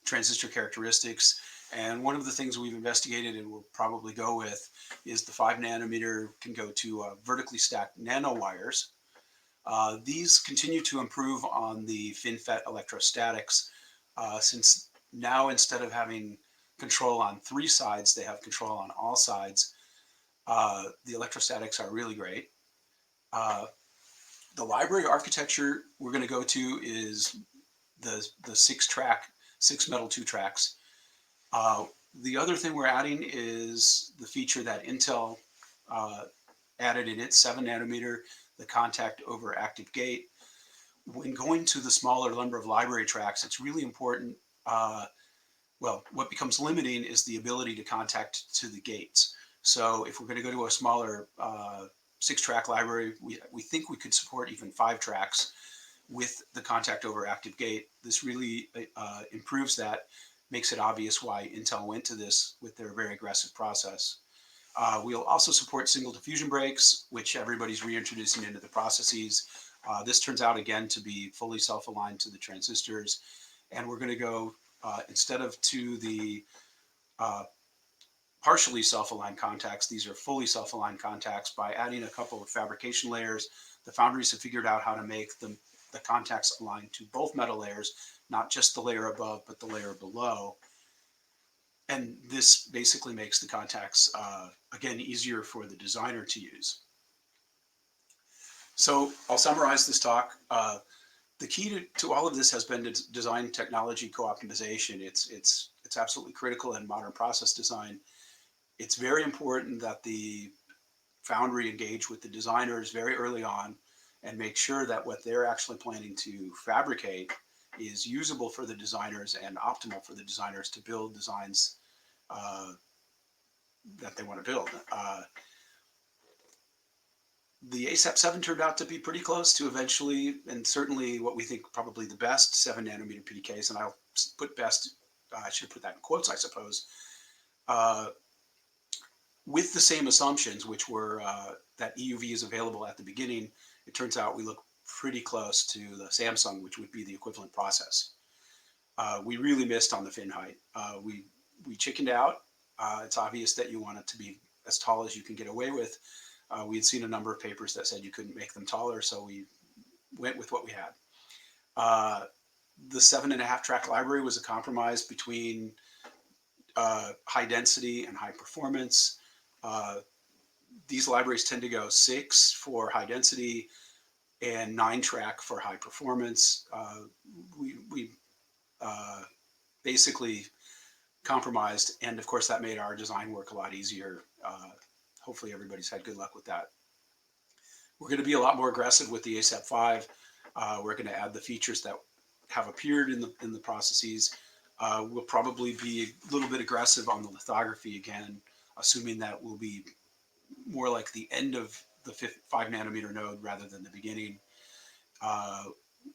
transistor characteristics. And one of the things we've investigated and will probably go with is the 5 nanometer can go to vertically stacked nanowires. These continue to improve on the FinFET electrostatics, since now instead of having control on 3 sides, they have control on all sides. The electrostatics are really great. The library architecture we're going to go to is the 6-track, 6 metal 2 tracks. The other thing we're adding is the feature that Intel added in its 7 nanometer, the contact over active gate. When going to the smaller number of library tracks, it's really important. Well, what becomes limiting is the ability to contact to the gates. So if we're going to go to a smaller 6-track library, we think we could support even 5 tracks with the contact over active gate. This really improves that, makes it obvious why Intel went to this with their very aggressive process. We'll also support single diffusion breaks, which everybody's reintroducing into the processes. This turns out again to be fully self-aligned to the transistors. And we're going to go, instead of to the partially self-aligned contacts, these are fully self-aligned contacts by adding a couple of fabrication layers. The foundries have figured out how to make the contacts align to both metal layers, not just the layer above, but the layer below. And this basically makes the contacts, again, easier for the designer to use. So I'll summarize this talk. The key to all of this has been design technology co-optimization. It's absolutely critical in modern process design. It's very important that the foundry engage with the designers very early on and make sure that what they're actually planning to fabricate is usable for the designers and optimal for the designers to build designs that they want to build. The ASAP7 turned out to be pretty close to eventually, and certainly what we think probably the best 7 nanometer PDKs, and I'll put best, I should put that in quotes, I suppose, with the same assumptions, which were that EUV is available at the beginning. It turns out we look pretty close to the Samsung, which would be the equivalent process. We really missed on the fin height. We chickened out. It's obvious that you want it to be as tall as you can get away with. We had seen a number of papers that said you couldn't make them taller, so we went with what we had. The 7.5 track library was a compromise between high density and high performance. These libraries tend to go 6 for high density and 9 track for high performance. We basically compromised, and of course that made our design work a lot easier. Hopefully everybody's had good luck with that. We're going to be a lot more aggressive with the ASAP5. We're going to add the features that have appeared in the processes. We'll probably be a little bit aggressive on the lithography again, assuming that will be more like the end of the 5 nanometer node rather than the beginning.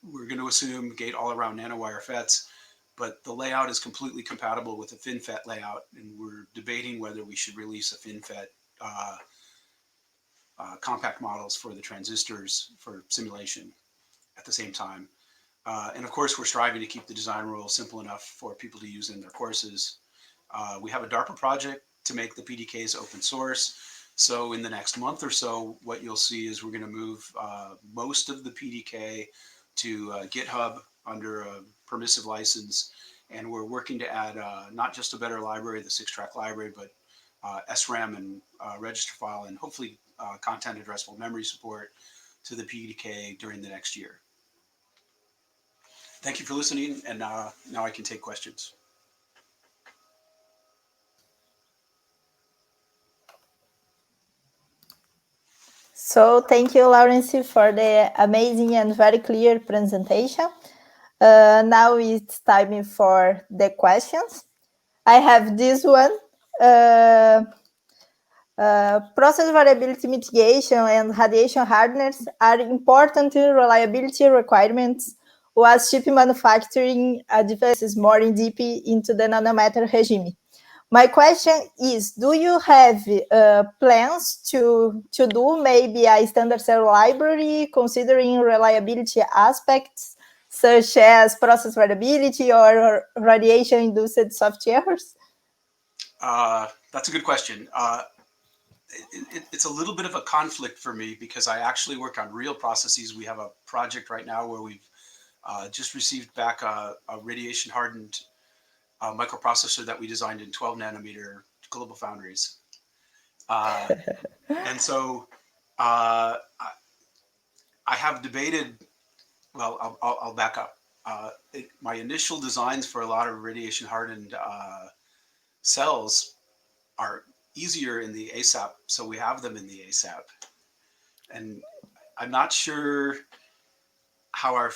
We're going to assume gate all-around nanowire FETs, but the layout is completely compatible with the FinFET layout, and we're debating whether we should release a FinFET compact models for the transistors for simulation at the same time. And of course, we're striving to keep the design rules simple enough for people to use in their courses. We have a DARPA project to make the PDKs open source. So in the next month or so, what you'll see is we're going to move most of the PDK to GitHub under a permissive license. And we're working to add not just a better library, the 6-track library, but SRAM and register file, and hopefully content addressable memory support to the PDK during the next year. Thank you for listening, and now I can take questions. So thank you, Lawrence, for the amazing and very clear presentation. Now it's time for the questions. I have this one. Process variability mitigation and radiation hardness are important reliability requirements as chip manufacturing advances more in deep into the nanometer regime. My question is, do you have plans to do maybe a standard cell library considering reliability aspects such as process variability or radiation-induced soft errors? That's a good question. It's a little bit of a conflict for me because I actually work on real processes. We have a project right now where we've just received back a radiation-hardened microprocessor that we designed in 12 nanometer global foundries. And so I have debated, well, I'll back up. My initial designs for a lot of radiation-hardened cells are easier in the ASAP, so we have them in the ASAP. And I'm not sure how our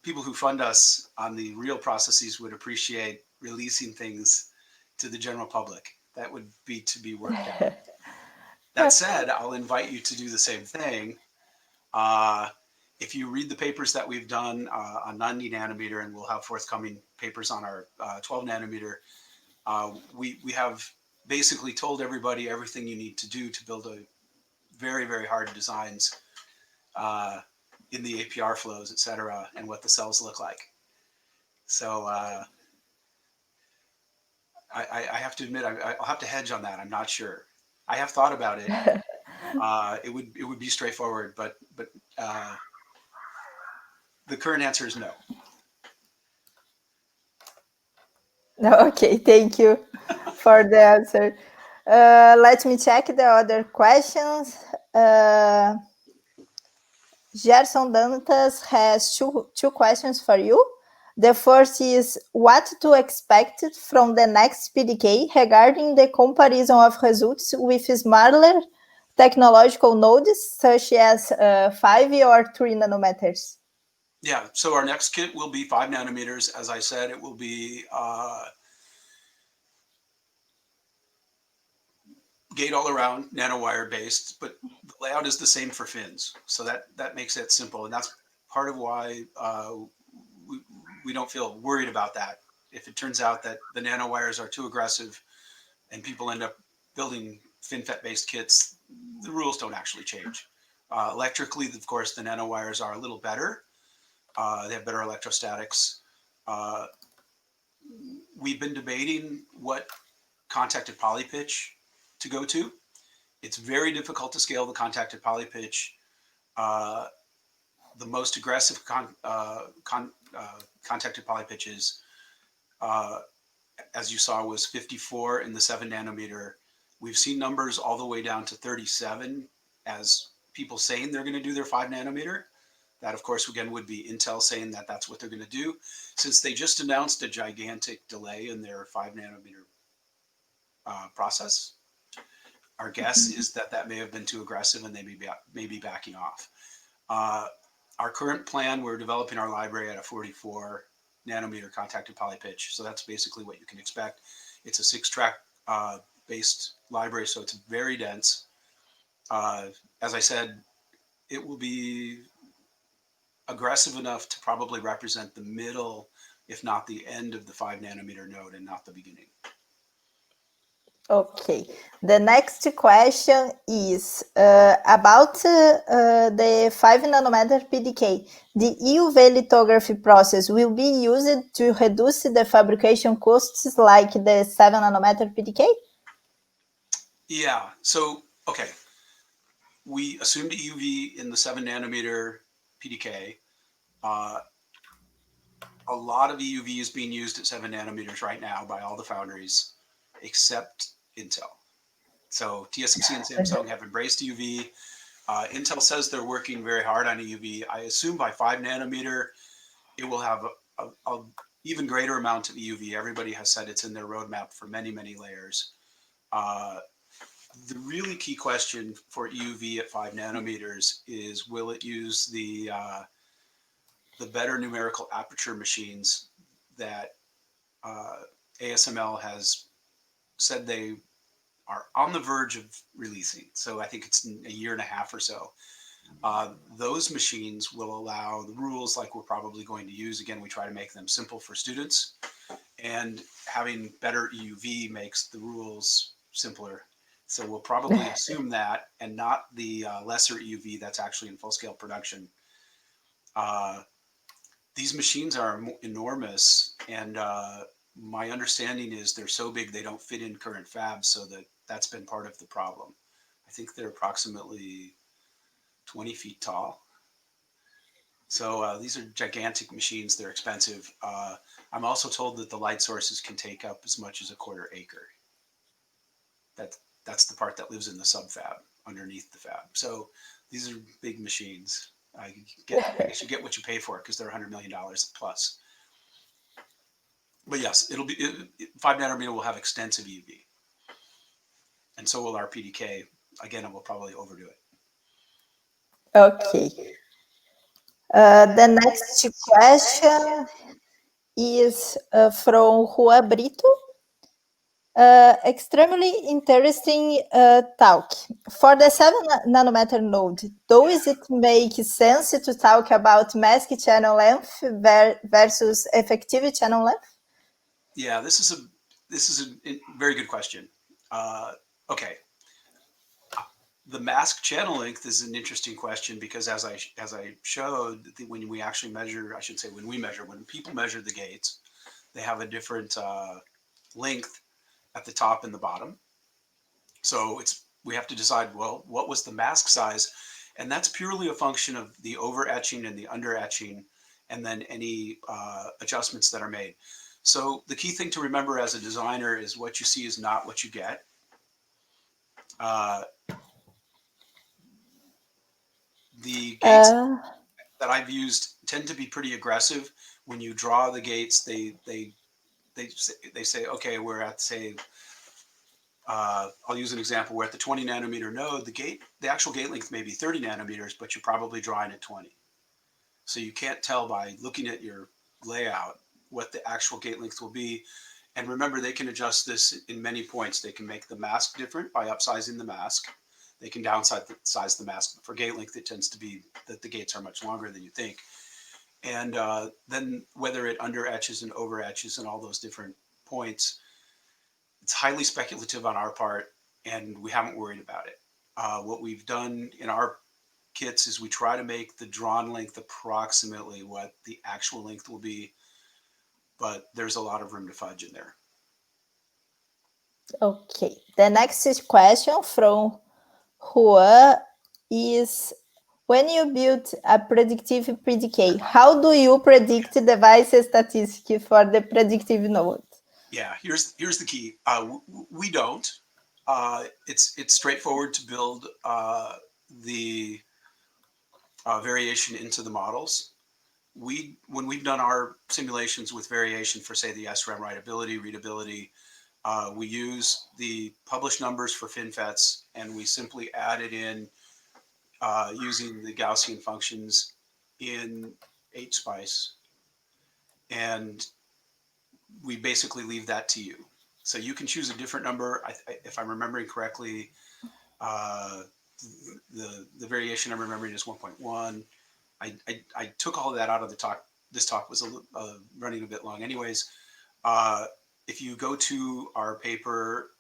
people who fund us on the real processes would appreciate releasing things to the general public. That would be to be worked out. That said, I'll invite you to do the same thing. If you read the papers that we've done on 90 nanometer, and we'll have forthcoming papers on our 12 nanometer, we have basically told everybody everything you need to do to build a very, very hard designs in the APR flows, et cetera, and what the cells look like. So I have to admit, I'll have to hedge on that. I'm not sure. I have thought about it. It would be straightforward, but the current answer is no. Okay, thank you for the answer. Let me check the other questions. Gerson Dantas has two questions for you. The first is what to expect from the next PDK regarding the comparison of results with smaller technological nodes such as 5 or 3 nanometers. Yeah, so our next kit will be 5 nanometers. As I said, it will be gate all around, nanowire based, but the layout is the same for fins. So that makes it simple. And that's part of why we don't feel worried about that. If it turns out that the nanowires are too aggressive and people end up building FinFET based kits, the rules don't actually change. Electrically, of course, the nanowires are a little better. They have better electrostatics. We've been debating what contacted poly pitch to go to. It's very difficult to scale the contacted poly pitch. The most aggressive contacted poly pitches, as you saw, was 54 in the 7 nanometer. We've seen numbers all the way down to 37 as people saying they're going to do their 5 nanometer. That, of course, again, would be Intel saying that that's what they're going to do. Since they just announced a gigantic delay in their 5 nanometer process, our guess is that that may have been too aggressive and they may be backing off. Our current plan, we're developing our library at a 44 nanometer contacted poly pitch. So that's basically what you can expect. It's a 6-track based library, so it's very dense. As I said, it will be aggressive enough to probably represent the middle, if not the end of the 5 nanometer node and not the beginning. Okay, the next question is about the 5 nanometer PDK. The EUV lithography process will be used to reduce the fabrication costs like the 7 nanometer PDK? Yeah, so, okay. We assumed EUV in the 7 nanometer PDK. A lot of EUV is being used at 7 nanometers right now by all the foundries, except Intel. So TSMC and Samsung have embraced EUV. Intel says they're working very hard on EUV. I assume by 5 nanometer, it will have a even greater amount of EUV. Everybody has said it's in their roadmap for many, many layers. The really key question for EUV at 5 nanometers is, will it use the better numerical aperture machines that ASML has said they are on the verge of releasing. So I think it's a year and a half or so. Those machines will allow the rules like we're probably going to use. Again, we try to make them simple for students, and having better EUV makes the rules simpler. So we'll probably assume that, and not the lesser EUV that's actually in full-scale production. These machines are enormous, and my understanding is they're so big they don't fit in current fabs, so that's been part of the problem. I think they're approximately 20 feet tall. So these are gigantic machines. They're expensive. I'm also told that the light sources can take up as much as a 1/4 acre. That's the part that lives in the subfab underneath the fab. So these are big machines. I guess you get what you pay for because they're $100 million plus. But yes, 5 nanometer will have extensive EUV, and so will our PDK. Again, it will probably overdo it. Okay. The next question is from Juan Brito. Extremely interesting talk. For the 7 nanometer node, does it make sense to talk about mask channel length versus effective channel length? Yeah, this is a very good question. Okay. The mask channel length is an interesting question because as I showed, when we actually measure, I should say when people measure the gates, they have a different length at the top and the bottom. So we have to decide, well, what was the mask size? And that's purely a function of the over etching and the under etching, and then any adjustments that are made. So the key thing to remember as a designer is what you see is not what you get. The gates that I've used tend to be pretty aggressive. When you draw the gates, they say, okay, we're at, say, I'll use an example. We're at the 20 nanometer node. The actual gate length may be 30 nanometers, but you're probably drawing at 20. So you can't tell by looking at your layout what the actual gate length will be. And remember, they can adjust this in many points. They can make the mask different by upsizing the mask. They can downsize the mask. For gate length, it tends to be that the gates are much longer than you think. And then whether it under etches and over etches and all those different points, it's highly speculative on our part, and we haven't worried about it. What we've done in our kits is we try to make the drawn length approximately what the actual length will be, but there's a lot of room to fudge in there. Okay, the next question from Juan is, when you build a predictive PDK, how do you predict device statistics for the predictive node? Yeah, here's the key. We don't. It's straightforward to build the variation into the models. When we've done our simulations with variation for, say, the SRAM writability, readability, we use the published numbers for FinFETs, and we simply add it in using the Gaussian functions in HSpice, and we basically leave that to you. So you can choose a different number. If I'm remembering correctly, the variation I'm remembering is 1.1. I took all of that out of the talk. This talk was running a bit long anyways. If you go to our paper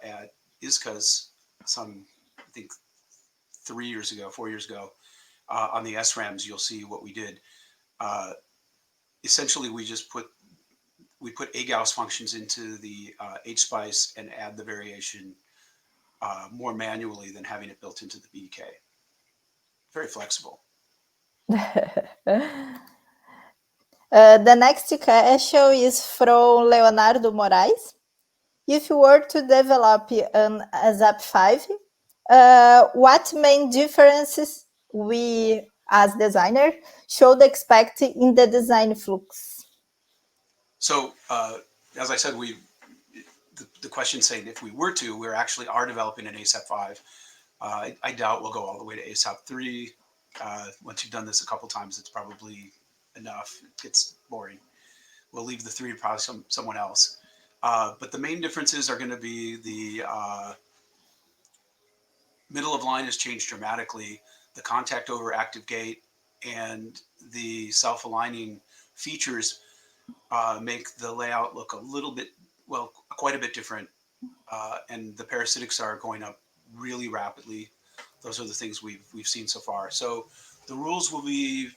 at ISCAS some, I think 4 years ago, on the SRAMs, you'll see what we did. Essentially, we put A-Gauss functions into the HSpice and add the variation more manually than having it built into the PDK. Very flexible. The next question is from Leonardo Moraes. If you were to develop an ASAP5, what main differences we, as designer, should expect in the design flux? So, as I said, the question saying if we were to, we actually are developing an ASAP5. I doubt we'll go all the way to ASAP3. Once you've done this a couple times, it's probably enough. It gets boring. We'll leave the 3 to probably someone else. But the main differences are going to be the middle of line has changed dramatically. The contact over active gate and the self-aligning features make the layout look a little bit, well, quite a bit different. And the parasitics are going up really rapidly. Those are the things we've seen so far. So the rules will be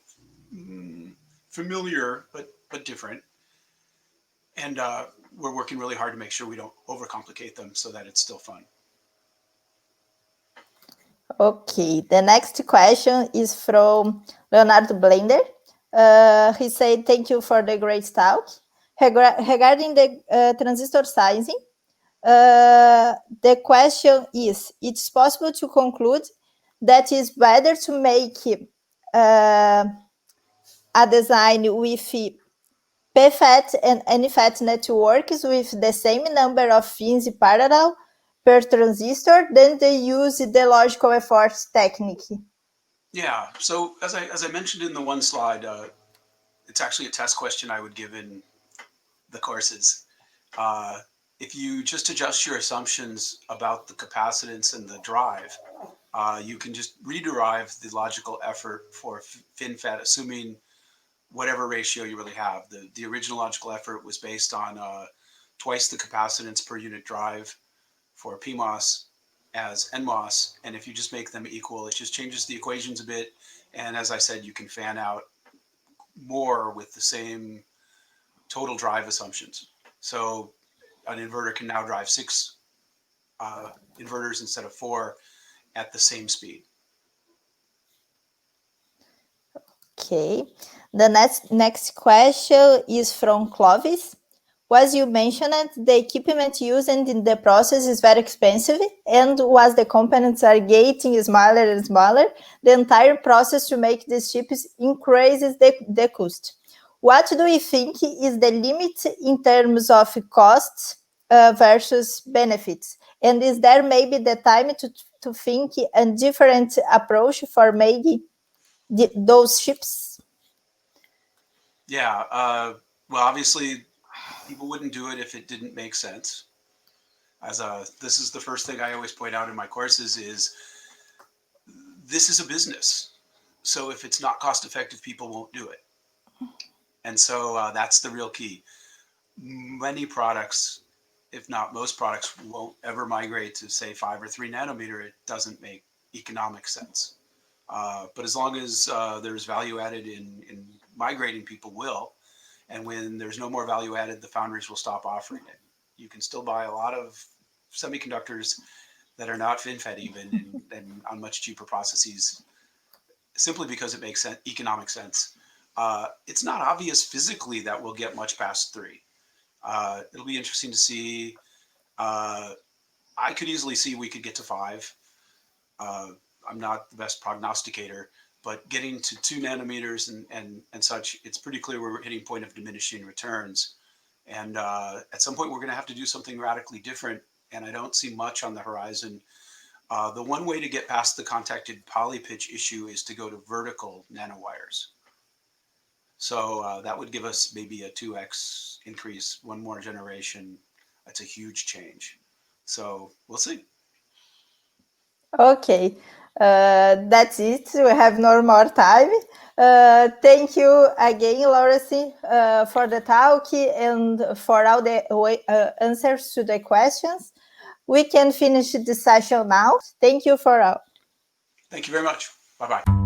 familiar, but different. And we're working really hard to make sure we don't overcomplicate them so that it's still fun. Okay, the next question is from Leonardo Blender. He said, thank you for the great talk. Regarding the transistor sizing, the question is, it's possible to conclude that it's better to make a design with PFET and NFET networks with the same number of fins in parallel per transistor than they use the logical efforts technique? Yeah, so as I mentioned in the one slide, it's actually a test question I would give in the courses. If you just adjust your assumptions about the capacitance and the drive, you can just rederive the logical effort for FinFET, assuming whatever ratio you really have. The original logical effort was based on twice the capacitance per unit drive for PMOS as NMOS, and if you just make them equal, it just changes the equations a bit. And as I said, you can fan out more with the same total drive assumptions. So an inverter can now drive 6 inverters instead of 4 at the same speed. Okay, the next question is from Clovis. As you mentioned, the equipment used in the process is very expensive, and as the components are getting smaller and smaller, the entire process to make these chips increases the cost. What do you think is the limit in terms of costs versus benefits? And is there maybe the time to think a different approach for making those chips? Yeah, well, obviously, People wouldn't do it if it didn't make sense. This is the first thing I always point out in my courses is this is a business. So if it's not cost effective, people won't do it. And so that's the real key. Many products, if not most products, won't ever migrate to say 5 or 3 nanometer. It doesn't make economic sense. But as long as there's value added in migrating, people will. And when there's no more value added, the foundries will stop offering it. You can still buy a lot of semiconductors that are not FinFET even and on much cheaper processes simply because it makes economic sense. It's not obvious physically that we'll get much past 3. It'll be interesting to see. I could easily see we could get to 5. I'm not the best prognosticator, but getting to 2 nanometers and such, it's pretty clear we're hitting point of diminishing returns. And at some point, we're going to have to do something radically different. And I don't see much on the horizon. The one way to get past the contacted poly pitch issue is to go to vertical nanowires. So that would give us maybe a 2x increase, one more generation. That's a huge change. So we'll see. Okay, that's it. We have no more time. Thank you again, Lawrence, for the talk and for all the answers to the questions. We can finish the session now. Thank you for all. Thank you very much. Bye-bye.